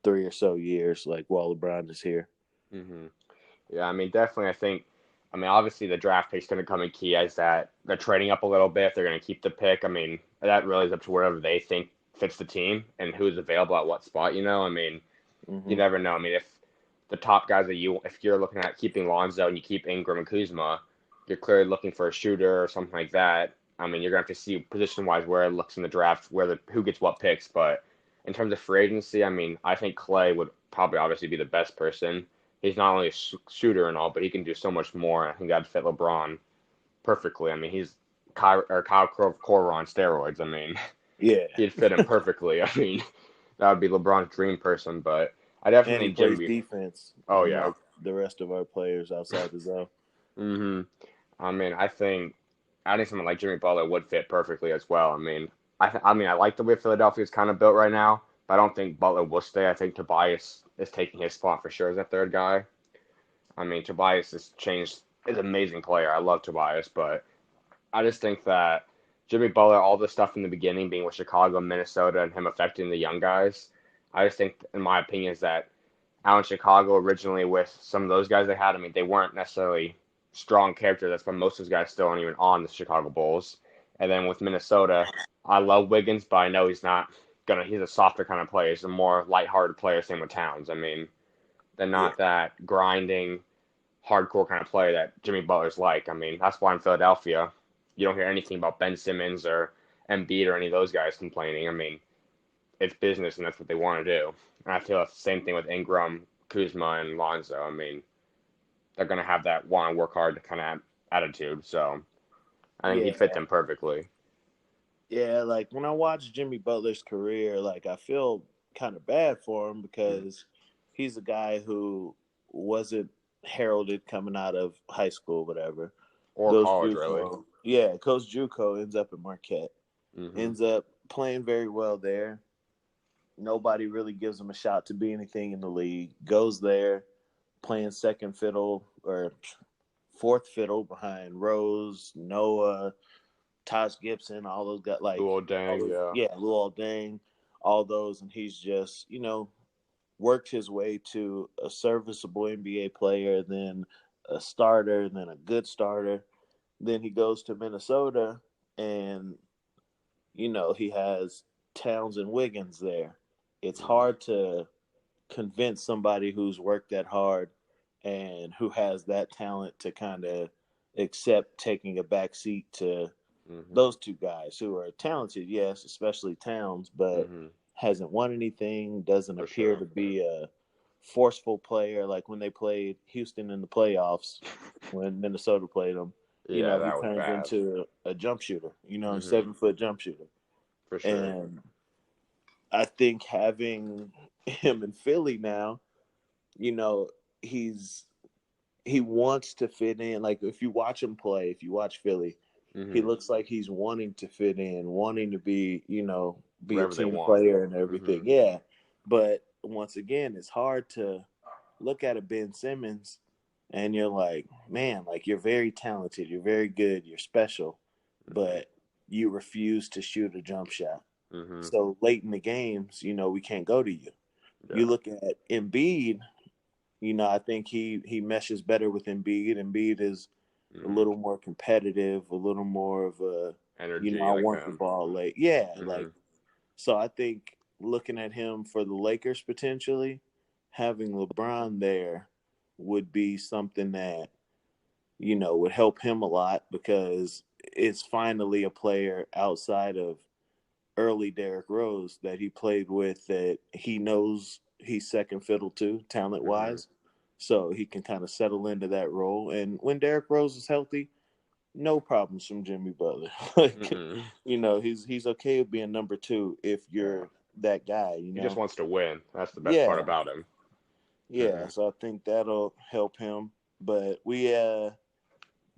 3 or so years, like while LeBron is here. Yeah, I mean, definitely. Obviously the draft pick's going to come in key as that they're trading up a little bit. If they're going to keep the pick, I mean, that really is up to wherever they think fits the team and who's available at what spot. You never know. I mean, if the top guys if you're looking at keeping Lonzo and you keep Ingram and Kuzma, you're clearly looking for a shooter or something like that. I mean, you're going to have to see position-wise where it looks in the draft, who gets what picks. But in terms of free agency, I mean, I think Clay would probably obviously be the best person. He's not only a shooter and all, but he can do so much more. I think that'd fit LeBron perfectly. I mean, he's Kyle Korver on steroids. I mean, yeah, he'd fit him perfectly. I mean, that would be LeBron's dream person. But I and definitely he think plays Jimmy. defense. Oh yeah. Unlike the rest of our players outside the zone. I mean, I think someone like Jimmy Butler would fit perfectly as well. I mean, I like the way Philadelphia's kind of built right now, but I don't think Butler will stay. I think Tobias is taking his spot for sure as a third guy. I mean, Tobias has changed. Is an amazing player. I love Tobias, but I just think that Jimmy Butler, all the stuff in the beginning, being with Chicago, Minnesota, and him affecting the young guys, I just think, in my opinion, is that out in Chicago originally with some of those guys they had, I mean, they weren't necessarily strong characters. That's why most of those guys still aren't even on the Chicago Bulls. And then with Minnesota, I love Wiggins, but I know he's a softer kind of player. He's a more lighthearted player, same with Towns. I mean, they're not that grinding, hardcore kind of player that Jimmy Butler's like. I mean, that's why in Philadelphia, you don't hear anything about Ben Simmons or Embiid or any of those guys complaining. I mean, it's business and that's what they want to do. And I feel that's the same thing with Ingram, Kuzma, and Lonzo. I mean, they're going to have that want to work hard kind of attitude. So I think he'd fit them perfectly. Yeah, like when I watch Jimmy Butler's career, like I feel kind of bad for him because he's a guy who wasn't heralded coming out of high school, whatever. Or college, really. Yeah, Coach JUCO ends up at Marquette. Ends up playing very well there. Nobody really gives him a shot to be anything in the league. Goes there, playing second fiddle or fourth fiddle behind Rose, Noah, Taj Gibson, all those guys, like Luol Deng, Luol Deng, all those, and he's just worked his way to a serviceable NBA player, then a starter, then a good starter. Then he goes to Minnesota, and he has Towns and Wiggins there. It's hard to convince somebody who's worked that hard and who has that talent to kind of accept taking a back seat to those two guys who are talented, yes, especially Towns, but hasn't won anything, doesn't appear to be a forceful player. Like when they played Houston in the playoffs, when Minnesota played them, he turns into a jump shooter, a 7-foot jump shooter. For sure. And I think having him in Philly now, he wants to fit in. Like if you watch him play, if you watch Philly, he looks like he's wanting to fit in, wanting to be, be wherever a team player and everything. Yeah. But once again, it's hard to look at a Ben Simmons and you're like, man, like you're very talented, you're very good, you're special, but you refuse to shoot a jump shot. So late in the games, we can't go to you. Yeah. You look at Embiid, I think he meshes better with Embiid. Embiid is a little more competitive, a little more of a energy. I want the ball late. Yeah, so I think looking at him for the Lakers potentially, having LeBron there would be something that would help him a lot because it's finally a player outside of early Derrick Rose that he played with that he knows he's second fiddle to talent-wise. So he can kind of settle into that role. And when Derrick Rose is healthy, no problems from Jimmy Butler. He's okay with being number two if you're that guy. He just wants to win. That's the best part about him. Yeah, so I think that'll help him. But we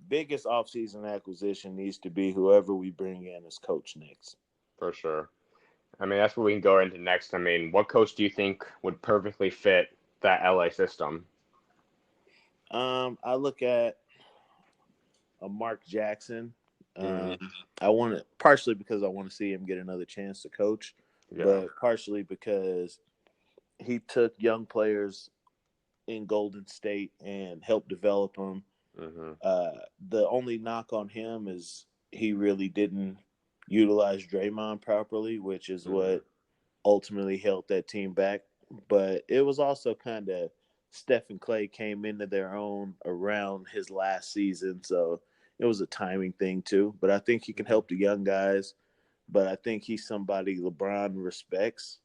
biggest offseason acquisition needs to be whoever we bring in as coach next. For sure. I mean, that's what we can go into next. I mean, what coach do you think would perfectly fit that LA system? I look at a Mark Jackson. Mm, Um, I want to partially because I want to see him get another chance to coach, yeah. but partially because he took young players in Golden State and helped develop them. Hmm. The only knock on him is he really didn't utilize Draymond properly, which is Hmm. what ultimately held that team back. But it was also kind of Steph and Clay came into their own around his last season, so it was a timing thing too. But I think he can Hmm. help the young guys. But I think he's somebody LeBron respects,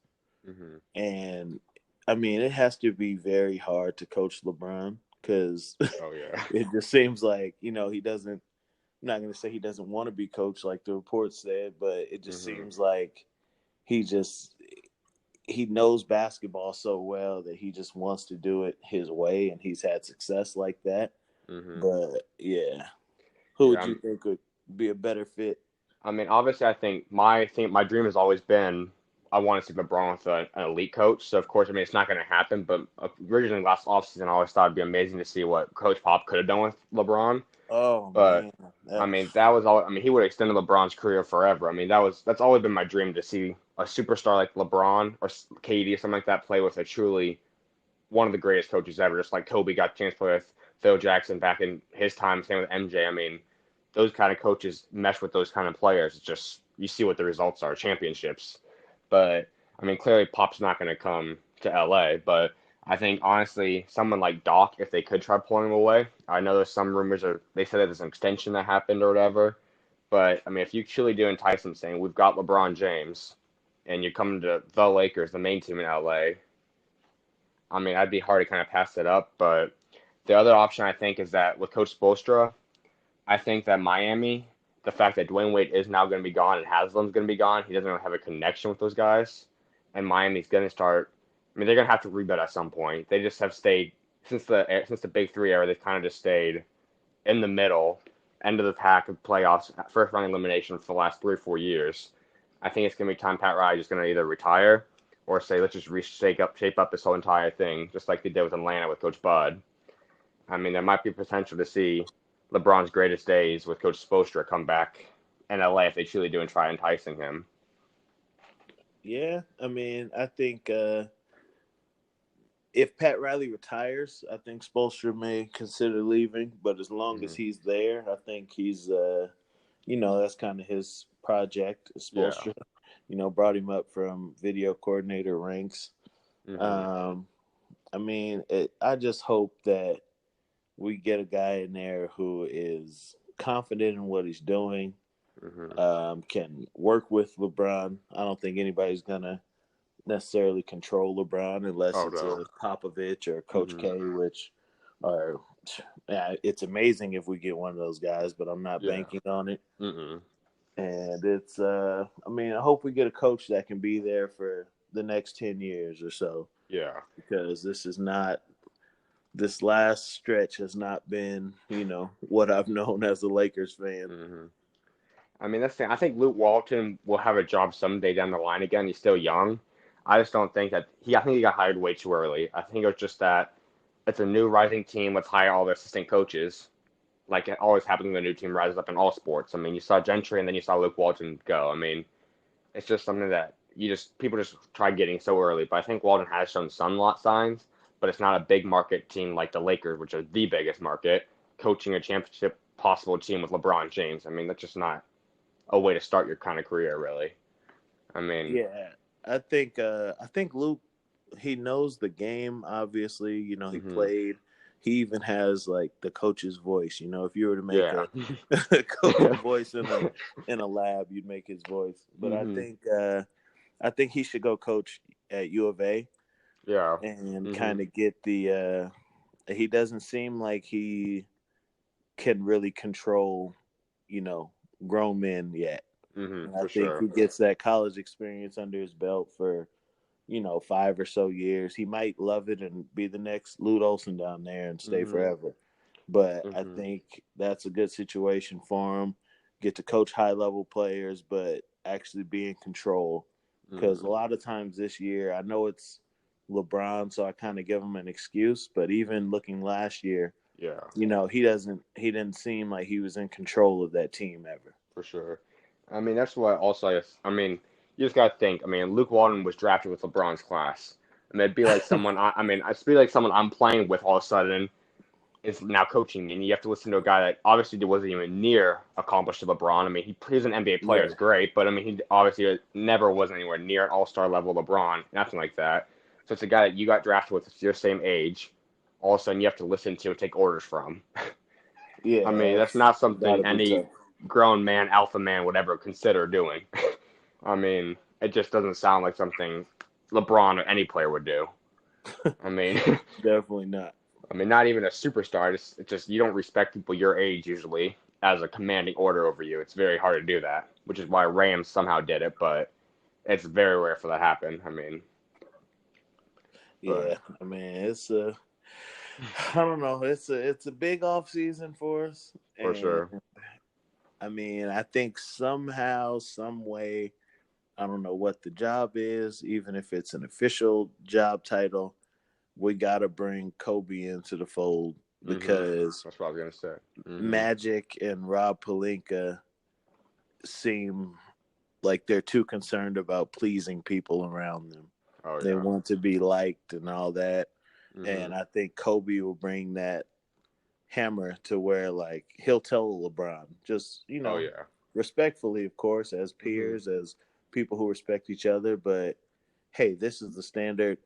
Hmm. and I mean it has to be very hard to coach LeBron because Oh yeah. it just seems like he doesn't. I'm not going to say he doesn't want to be coached like the report said, but it just Hmm. seems like he just he knows basketball so well that he just wants to do it his way, and he's had success like that. Hmm. But yeah, who Yeah. would you think would be a better fit? I mean, obviously, I think my dream has always been I want to see LeBron with an elite coach. So of course, I mean, it's not going to happen. But originally, last offseason, I always thought it'd be amazing to see what Coach Pop could have done with LeBron. Oh But man, I mean, that was all. I mean, he would have extended LeBron's career forever. I mean, that's always been my dream to see a superstar like LeBron or KD or something like that play with a truly one of the greatest coaches ever. Just like Kobe got a chance to play with Phil Jackson back in his time. Same with MJ. I mean, those kind of coaches mesh with those kind of players. It's just you see what the results are, championships. But I mean, clearly Pop's not going to come to LA. But I think honestly, someone like Doc, if they could try pulling him away, I know there's some rumors or they said that there's an extension that happened or whatever. But I mean, if you truly do entice him, saying we've got LeBron James, and you're coming to the Lakers, the main team in LA, I mean, I'd be hard to kind of pass it up. But the other option I think is that with Coach Spoelstra, I think that Miami, the fact that Dwayne Wade is now going to be gone and Haslam's going to be gone, he doesn't really have a connection with those guys. And Miami's going to start. I mean, they're going to have to rebuild at some point. They just have stayed since the Big Three era. They've kind of just stayed in the middle, end of the pack of playoffs, first round elimination for the last 3 or 4 years. I think it's going to be time Pat Riley is going to either retire or say let's just shape up this whole entire thing, just like they did with Atlanta with Coach Bud. I mean, there might be potential to see LeBron's greatest days with Coach Spoelstra come back in LA if they truly do and try enticing him. yeah. I mean, I think if Pat Riley retires, I think Spoelstra may consider leaving. But as long as Hmm. he's there, I think he's that's kind of his project. Yeah. Spoelstra, brought him up from video coordinator ranks. Hmm. Um, I mean, I just hope that we get a guy in there who is confident in what he's doing, Hmm. can work with LeBron. I don't think anybody's gonna necessarily control LeBron unless Oh it's no. a Popovich or Coach Hmm. K, which are it's amazing if we get one of those guys, but I'm not Yeah. banking on it. Hmm. And it's I mean, I hope we get a coach that can be there for the next 10 years or so, Yeah. because this last stretch has not been, what I've known as a Lakers fan. Hmm. I mean, that's the thing. I think Luke Walton will have a job someday down the line again. He's still young. I just don't think that I think he got hired way too early. I think it was just that it's a new rising team. Let's hire all the assistant coaches. Like it always happens when a new team rises up in all sports. I mean, you saw Gentry and then you saw Luke Walton go. I mean, it's just something that people just try getting so early. But I think Walton has shown some lot signs, but it's not a big market team like the Lakers, which are the biggest market, coaching a championship possible team with LeBron James. I mean, that's just not a way to start your kind of career, really. I mean, Yeah, I think Luke, he knows the game. Obviously, he hmm, played. He even has like the coach's voice. If you were to make yeah. a, a coach voice in a lab, you'd make his voice. But I Hmm. think he should go coach at U of A Yeah. and Hmm. kind of get the. He doesn't seem like he can really control, you know, grown men yet. Hmm. And I For think he sure. gets that college experience under his belt for 5 or so years. He might love it and be the next Lute Olson down there and stay forever. But I think that's a good situation for him. Get to coach high level players, but actually be in control. Because a lot of times this year, I know it's LeBron, so I kind of give him an excuse. But even looking last year, Yeah, he didn't seem like he was in control of that team ever. for sure. I mean, that's why also, I mean, you just gotta think. I mean, Luke Walton was drafted with LeBron's class. I mean, it'd be like someone. I mean, it'd be like someone I'm playing with all of a sudden is now coaching me, and you have to listen to a guy that obviously wasn't even near accomplished to LeBron. I mean, he's an NBA player, it's Right. great, but I mean, he obviously never was anywhere near an all-star level LeBron, nothing like that. So it's a guy that you got drafted with, your same age. All of a sudden, you have to listen to and take orders from. I Yeah, mean, that's not something that'll be any tough. grown man, alpha man would ever consider doing. I mean, it just doesn't sound like something LeBron or any player would do. I mean, Definitely not. I mean, not even a superstar. It's just you don't respect people your age usually as a commanding order over you. It's very hard to do that, which is why Rams somehow did it, but it's very rare for that to happen. I mean, Yeah, but I mean I don't know. It's a big off season for us, for and sure. I mean I think somehow, some way, I don't know what the job is, even if it's an official job title, we got to bring Kobe into the fold Mhm. because That's what I was gonna say. Mhm. Magic and Rob Pelinka seem like they're too concerned about pleasing people around them. Oh They yeah. want to be liked and all that. And Mhm. I think Kobe will bring that hammer to where, like, he'll tell LeBron, just, Oh yeah. respectfully, of course, as Mhm. peers, as people who respect each other, but hey, this is the standard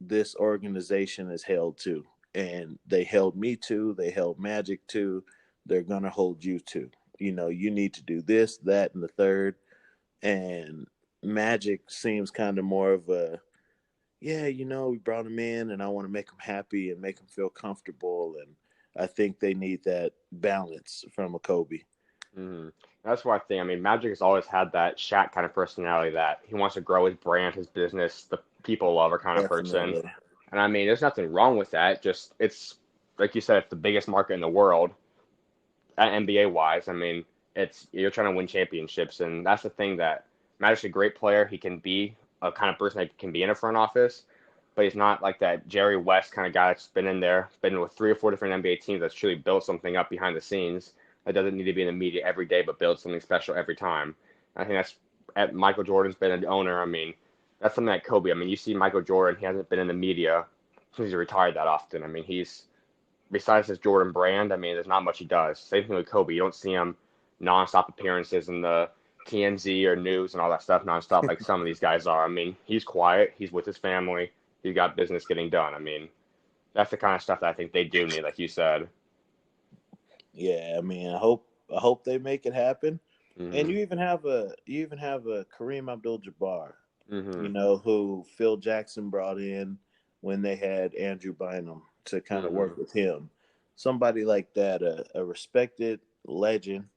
this organization is held to. And they held me to, they held Magic to, they're going to hold you to. You need to do this, that, and the third. And Magic seems kind of more of a, yeah, we brought him in and I want to make him happy and make him feel comfortable. And I think they need that balance from a Kobe. Mhm. That's why I think. I mean, Magic has always had that Shaq kind of personality that he wants to grow his brand, his business, the people lover kind of person. Definitely. And I mean, there's nothing wrong with that. Just it's like you said, it's the biggest market in the world, NBA wise. I mean, it's you're trying to win championships, and that's the thing that Magic's a great player. He can be a kind of person that can be in a front office, but he's not like that Jerry West kind of guy that's been in there, been with 3 or 4 different NBA teams that's truly built something up behind the scenes that doesn't need to be in the media every day, but builds something special every time. I think that's at Michael Jordan's been an owner. I mean, that's something that Kobe. I mean, you see Michael Jordan, he hasn't been in the media since he retired that often. I mean, he's besides his Jordan brand, I mean, there's not much he does. Same thing with Kobe. You don't see him nonstop appearances in the TMZ or news and all that stuff nonstop like some of these guys are. I mean, he's quiet. He's with his family. He's got business getting done. I mean, that's the kind of stuff that I think they do need, like you said. Yeah, I mean, I hope they make it happen. And Mhm. you even have a Kareem Abdul-Jabbar, Mhm. who Phil Jackson brought in when they had Andrew Bynum to kind of work Mhm. with him. Somebody like that, a respected legend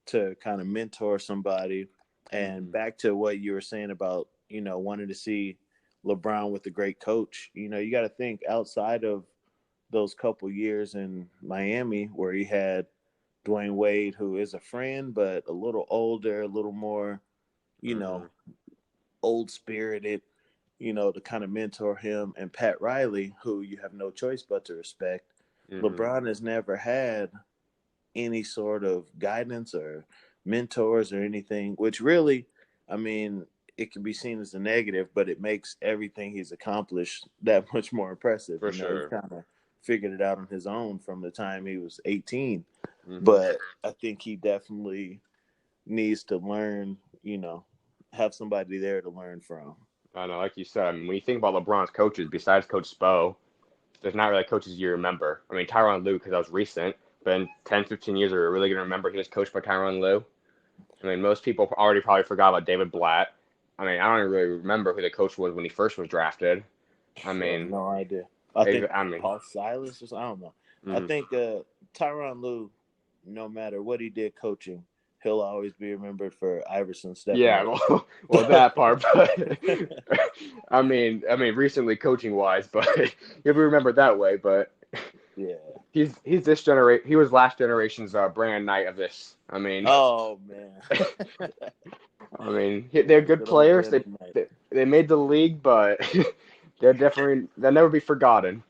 to kind of mentor somebody. And Mhm. back to what you were saying about, wanting to see LeBron with a great coach, you got to think outside of those couple years in Miami where he had Dwayne Wade, who is a friend, but a little older, a little more, you know, Mhm. old spirited, to kind of mentor him, and Pat Riley, who you have no choice but to respect. Mhm. LeBron has never had any sort of guidance or mentors or anything, which really, I mean, it can be seen as a negative, but it makes everything he's accomplished that much more impressive. For He's sure. kind of figured it out on his own from the time he was 18. Mhm. But I think he definitely needs to learn, have somebody there to learn from. I know, like you said, I mean, when you think about LeBron's coaches, besides Coach Spo, there's not really coaches you remember. I mean, Tyronn Lue, because that was recent, but in 10, 15 years, are we really going to remember he was coached by Tyronn Lue? I mean, most people already probably forgot about David Blatt. I mean, I don't even really remember who the coach was when he first was drafted. I I have mean, no idea. I think I mean, Paul Silas, or I don't know. I mm, think Tyronn Lue, no matter what he did coaching, he'll always be remembered for Iverson stepping yeah, up. well, well, that part, but Recently coaching wise, but if we remember that way, but Yeah. he's this generation. He was last generation's Brandon Knight of this. Oh man. They're good Good old players. Brandon Knight. They made the league, but they'll never be forgotten.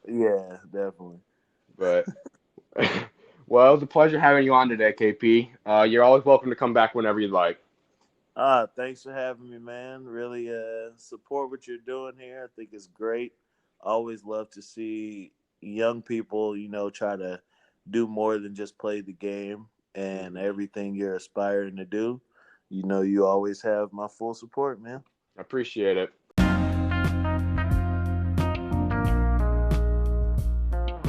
Yeah, definitely. But well, it's a pleasure having you on today, KP. You're always welcome to come back whenever you'd like. Thanks for having me, man. Really support what you're doing here. I think it's great. Always love to see young people, try to do more than just play the game and Mhm. everything you're aspiring to do. You always have my full support, man. Appreciate it.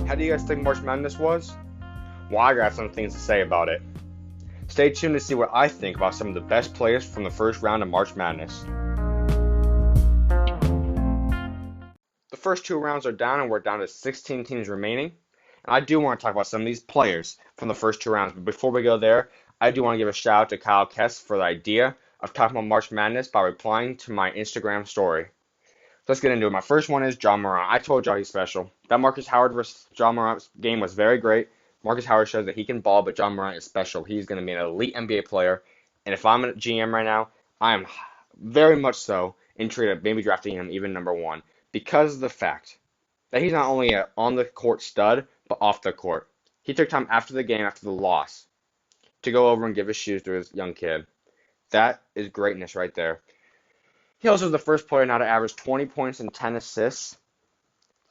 How do you guys think March Madness was? Well, I got some things to say about it. Stay tuned to see what I think about some of the best players from the first round of March Madness. The first two rounds are done, and we're down to 16 teams remaining. And I do want to talk about some of these players from the first two rounds. But before we go there, I do want to give a shout out to Kyle Kess for the idea of talking about March Madness by replying to my Instagram story. Let's get into it. My first one is John Morant. I told y'all he's special. That Marcus Howard versus John Morant game was very great. Marcus Howard shows that he can ball, but John Morant is special. He's going to be an elite NBA player. And if I'm a GM right now, I am very much so intrigued at maybe drafting him even number one because of the fact that he's not only an on the court stud, but off the court. He took time after the game, after the loss, to go over and give his shoes to his young kid. That is greatness right there. He also was the first player now to average 20 points and 10 assists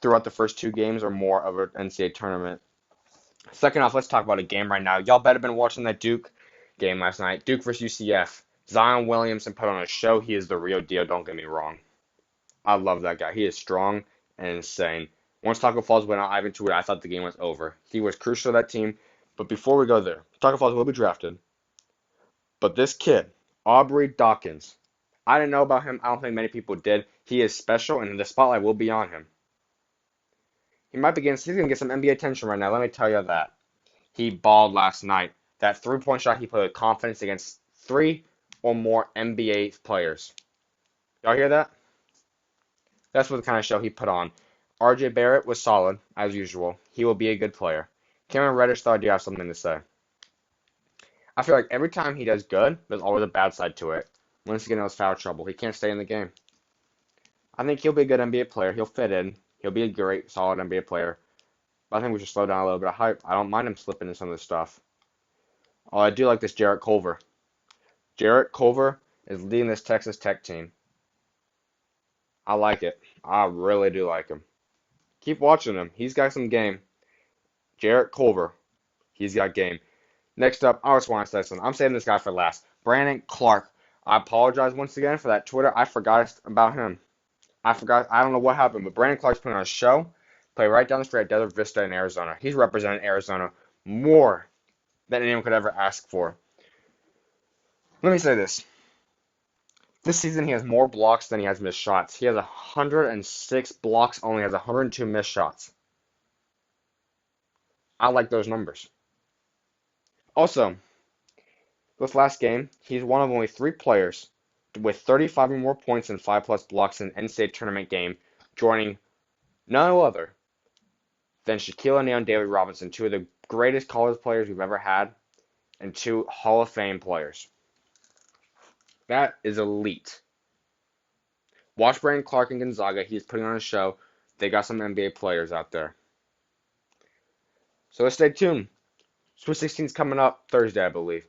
throughout the first two games or more of an NCAA tournament. Second off, let's talk about a game right now. Y'all better been watching that Duke game last night. Duke versus UCF. Zion Williamson put on a show. He is the real deal, don't get me wrong. I love that guy. He is strong and insane. Once Taco Falls went out, Ivan tweeted, I thought the game was over. He was crucial to that team. But before we go there, Taco Falls will be drafted. But this kid, Aubrey Dawkins, I didn't know about him. I don't think many people did. He is special, and the spotlight will be on him. He's going to get some NBA attention right now. Let me tell you that. He balled last night. That three-point shot, he played with confidence against three or more NBA players. Y'all hear that? That's what the kind of show he put on. RJ Barrett was solid, as usual. He will be a good player. Cameron Reddish thought he had something to say. I feel like every time he does good, there's always a bad side to it. Once again, it was foul trouble. He can't stay in the game. I think he'll be a good NBA player. He'll fit in. He'll be a great, solid NBA player. But I think we should slow down a little bit of hype. I don't mind him slipping in some of this stuff. Oh, I do like this Jarrett Culver. Jarrett Culver is leading this Texas Tech team. I like it. I really do like him. Keep watching him. He's got some game. Jarrett Culver. He's got game. Next up, I just want to say something. I'm saving this guy for last. Brandon Clark. I apologize once again for that Twitter. I forgot about him. I forgot. I don't know what happened, but Brandon Clark's putting on a show. Play right down the street at Desert Vista in Arizona. He's representing Arizona more than anyone could ever ask for. Let me say this. This season, he has more blocks than he has missed shots. He has 106 blocks, only has 102 missed shots. I like those numbers. Also, this last game, he's one of only three players with 35 or more points and 5+ blocks in an NCAA tournament game, joining none other than Shaquille O'Neal and David Robinson, two of the greatest college players we've ever had, and two Hall of Fame players. That is elite. Watch Brandon Clark and Gonzaga. He's putting on a show. They got some NBA players out there. So let's stay tuned. Sweet 16 is coming up Thursday, I believe.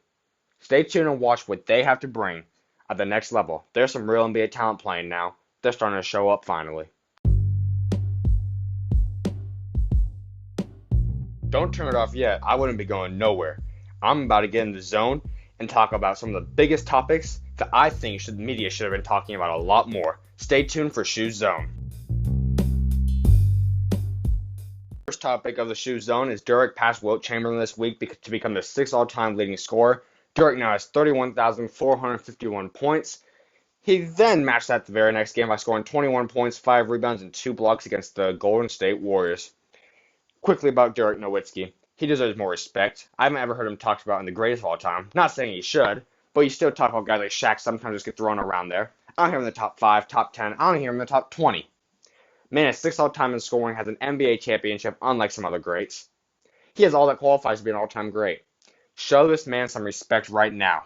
Stay tuned and watch what they have to bring at the next level. There's some real NBA talent playing now. They're starting to show up finally. Don't turn it off yet. I wouldn't be going nowhere. I'm about to get in the zone and talk about some of the biggest topics that I think the media should have been talking about a lot more. Stay tuned for SchuZ Zone. First topic of the SchuZ Zone is Dirk passed Wilt Chamberlain this week to become the 6th all-time leading scorer. Dirk now has 31,451 points. He then matched that the very next game by scoring 21 points, 5 rebounds, and 2 blocks against the Golden State Warriors. Quickly about Dirk Nowitzki. He deserves more respect. I haven't ever heard him talked about in the greatest of all time. Not saying he should, but you still talk about guys like Shaq sometimes just get thrown around there. I don't hear him in the top 5, top 10. I don't hear him in the top 20. Man is 6th all-time in scoring, has an NBA championship, unlike some other greats. He has all that qualifies to be an all-time great. Show this man some respect right now.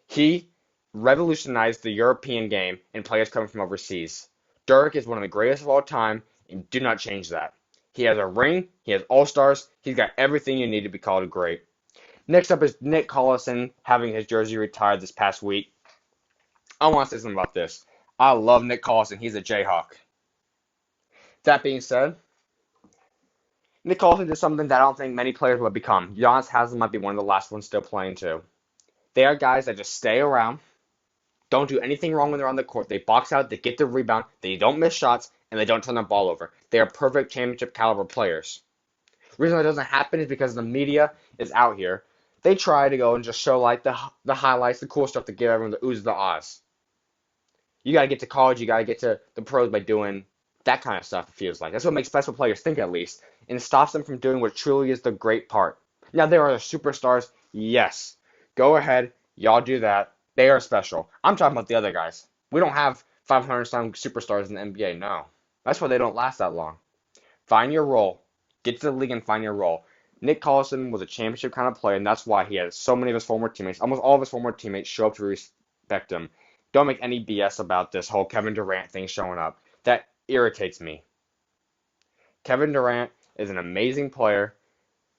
He revolutionized the European game and players coming from overseas. Dirk is one of the greatest of all time, and do not change that. He has a ring, he has all-stars, he's got everything you need to be called a great. Next up is Nick Collison having his jersey retired this past week. I want to say something about this. I love Nick Collison. He's a Jayhawk. That being said, Nick Collison did something that I don't think many players would become. Giannis Haslam might be one of the last ones still playing too. They are guys that just stay around, don't do anything wrong when they're on the court. They box out, they get the rebound, they don't miss shots, and they don't turn the ball over. They are perfect championship caliber players. The reason that doesn't happen is because the media is out here. They try to go and just show like the highlights, the cool stuff to give everyone the oohs, the ahs. You got to get to college, you got to get to the pros by doing that kind of stuff, it feels like. That's what makes special players think, at least, and stops them from doing what truly is the great part. Now, there are the superstars, yes. Go ahead, y'all do that. They are special. I'm talking about the other guys. We don't have 500-some superstars in the NBA, no. That's why they don't last that long. Find your role. Get to the league and find your role. Nick Collison was a championship kind of player, and that's why he had so many of his former teammates, almost all of his former teammates, show up to respect him. Don't make any BS about this whole Kevin Durant thing showing up. That irritates me. Kevin Durant is an amazing player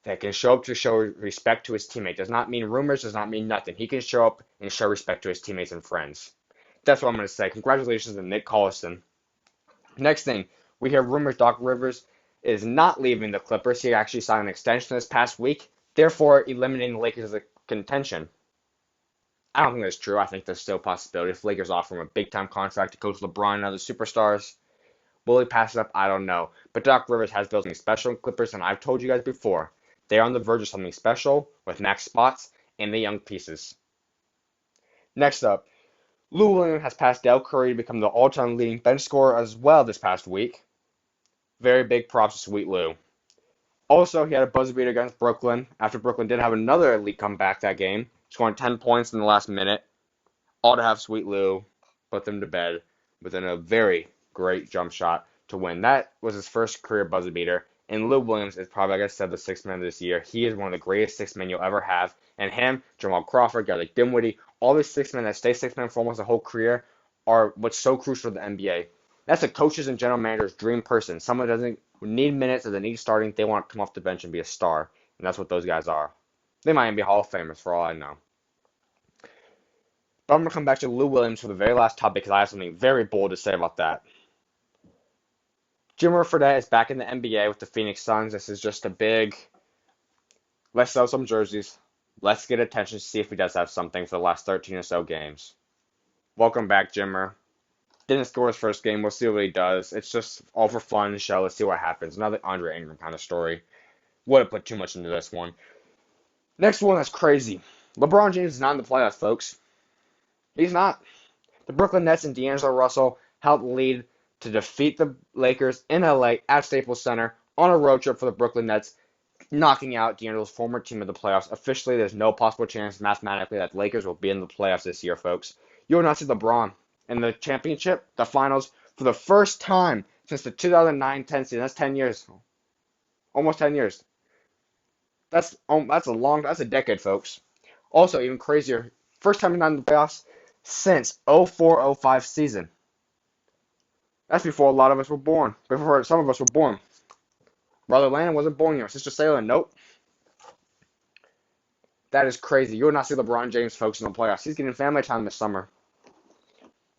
that can show up to show respect to his teammates. Does not mean rumors, does not mean nothing. He can show up and show respect to his teammates and friends. That's what I'm going to say. Congratulations to Nick Collison. Next thing, we hear rumors Doc Rivers is not leaving the Clippers. He actually signed an extension this past week, therefore eliminating the Lakers as a contention. I don't think that's true. I think there's still a possibility. If Lakers offer him a big-time contract to coach LeBron and other superstars, will he pass it up? I don't know. But Doc Rivers has built something special in Clippers, and I've told you guys before, they're on the verge of something special with max spots and the young pieces. Next up, Lou Williams has passed Dell Curry to become the all-time leading bench scorer as well this past week. Very big props to Sweet Lou. Also, he had a buzzer beater against Brooklyn after Brooklyn did have another elite comeback that game, scoring 10 points in the last minute. All to have Sweet Lou put them to bed within a very great jump shot to win. That was his first career buzzer beater. And Lou Williams is probably, like I said, the sixth man this year. He is one of the greatest six men you'll ever have. And him, Jamal Crawford, guys like Dinwiddie, all these six men that stay six men for almost a whole career are what's so crucial to the NBA. That's a coach's and general manager's dream person. Someone who doesn't need minutes, doesn't need starting. They want to come off the bench and be a star. And that's what those guys are. They might even be Hall of Famers for all I know. But I'm going to come back to Lou Williams for the very last topic because I have something very bold to say about that. Jimmer Fredette is back in the NBA with the Phoenix Suns. This is just a big, let's sell some jerseys. Let's get attention to see if he does have something for the last 13 or so games. Welcome back, Jimmer. Didn't score his first game. We'll see what he does. It's just all for fun and show. Let's see what happens. Another Andre Ingram kind of story. Wouldn't put too much into this one. Next one that's crazy. LeBron James is not in the playoffs, folks. He's not. The Brooklyn Nets and D'Angelo Russell helped lead to defeat the Lakers in LA at Staples Center on a road trip for the Brooklyn Nets, knocking out D'Angelo's former team in the playoffs. Officially, there's no possible chance mathematically that the Lakers will be in the playoffs this year, folks. You will not see LeBron in the championship, the finals, for the first time since the 2009-10 season. That's 10 years. Almost 10 years. That's a decade, folks. Also, even crazier, first time he's not in the playoffs since 04-05 season. That's before a lot of us were born. Before some of us were born. Brother Landon wasn't born yet. Sister Salem, nope. That is crazy. You will not see LeBron James, folks, in the playoffs. He's getting family time this summer.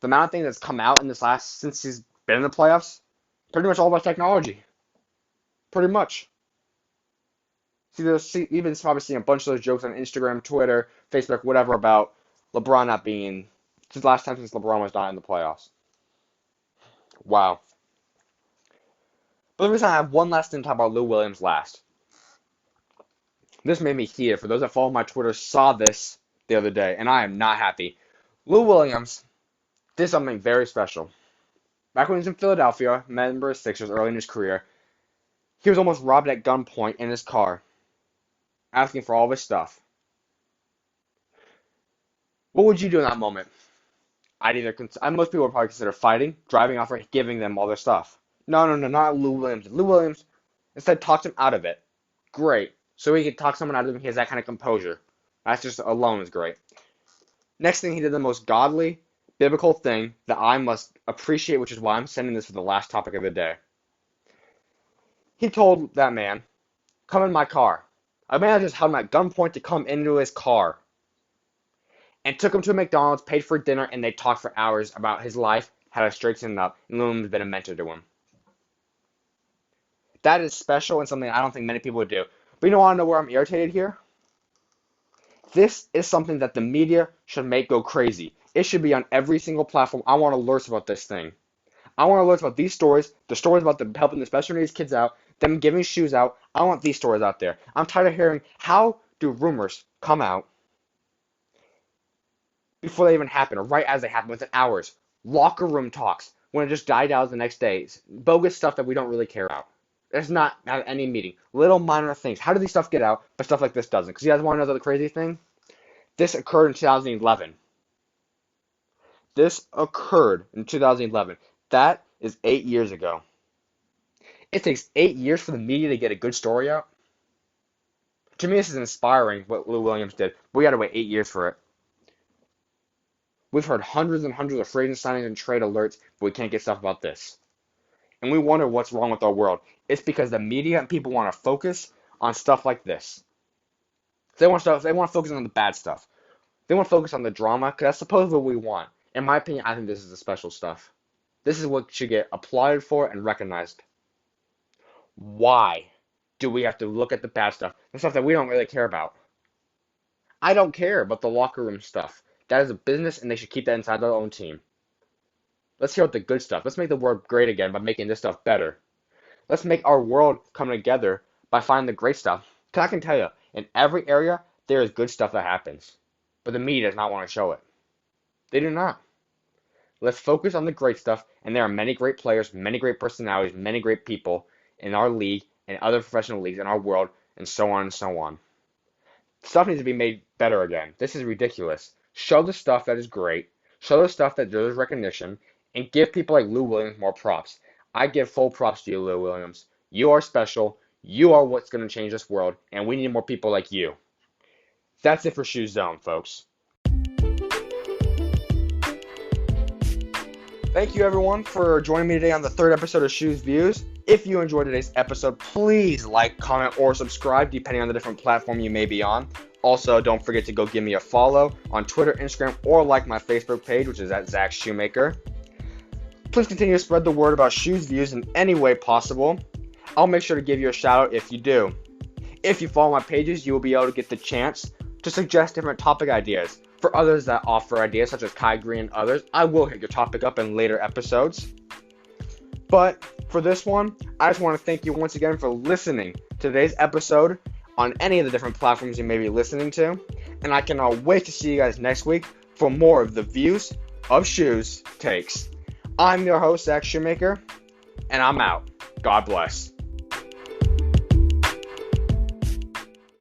The amount of things that's come out in this since he's been in the playoffs, pretty much all about technology. Pretty much. Even probably seeing a bunch of those jokes on Instagram, Twitter, Facebook, whatever about LeBron not being, since the last time since LeBron was not in the playoffs. Wow. But the reason I have one last thing to talk about Lou Williams last. This made me heated. For those that follow my Twitter saw this the other day, and I am not happy. Lou Williams did something very special. Back when he was in Philadelphia, member of Sixers early in his career, he was almost robbed at gunpoint in his car, asking for all of his stuff. What would you do in that moment? Most people would probably consider fighting, driving off, or giving them all their stuff. No, no, no, not Lou Williams. Lou Williams instead talked him out of it. Great. So he could talk someone out of it. He has that kind of composure. That's just alone is great. Next thing, he did the most godly, biblical thing that I must appreciate, which is why I'm sending this for the last topic of the day. He told that man, "Come in my car." A man just held him at gunpoint to come into his car and took him to a McDonald's, paid for dinner, and they talked for hours about his life, how to straighten it up, and Lillian's been a mentor to him. That is special and something I don't think many people would do. But you want to know where I'm irritated here? This is something that the media should make go crazy. It should be on every single platform. I want alerts about this thing. I want alerts about these stories, the stories about them helping the special needs kids out, them giving shoes out. I want these stories out there. I'm tired of hearing how do rumors come out before they even happen, or right as they happen, within hours. Locker room talks, when it just died out the next day. Bogus stuff that we don't really care about. There's not at any meeting. Little minor things. How do these stuff get out, but stuff like this doesn't? Because you guys want to know the crazy thing? This occurred in 2011. This occurred in 2011. That is 8 years ago. It takes 8 years for the media to get a good story out. To me, this is inspiring what Lou Williams did. We got to wait 8 years for it. We've heard hundreds and hundreds of free agent signings and trade alerts, but we can't get stuff about this. And we wonder what's wrong with our world. It's because the media and people want to focus on stuff like this. They want to focus on the bad stuff. They want to focus on the drama, because that's supposedly what we want. In my opinion, I think this is the special stuff. This is what should get applauded for and recognized. Why do we have to look at the bad stuff, the stuff that we don't really care about? I don't care about the locker room stuff. That is a business, and they should keep that inside their own team. Let's hear about the good stuff. Let's make the world great again by making this stuff better. Let's make our world come together by finding the great stuff. Because I can tell you, in every area, there is good stuff that happens. But the media does not want to show it. They do not. Let's focus on the great stuff, and there are many great players, many great personalities, many great people in our league and other professional leagues in our world, and so on and so on. Stuff needs to be made better again. This is ridiculous. Show the stuff that is great, show the stuff that deserves recognition, and give people like Lou Williams more props. I give full props to you, Lou Williams. You are special. You are what's going to change this world, and we need more people like you. That's it for SchuZ Zone, folks. Thank you, everyone, for joining me today on the third episode of SchuZ Views. If you enjoyed today's episode, please like, comment, or subscribe, depending on the different platform you may be on. Also, don't forget to go give me a follow on Twitter, Instagram, or like my Facebook page, which is at Zach Shoemaker. Please continue to spread the word about SchuZ Views in any way possible. I'll make sure to give you a shout out if you do. If you follow my pages, you will be able to get the chance to suggest different topic ideas. For others that offer ideas, such as Kai Green and others, I will hit your topic up in later episodes. But for this one, I just want to thank you once again for listening to today's episode on any of the different platforms you may be listening to. And I cannot wait to see you guys next week for more of the Views of SchuZ Takes. I'm your host, Zach Shoemaker, and I'm out. God bless.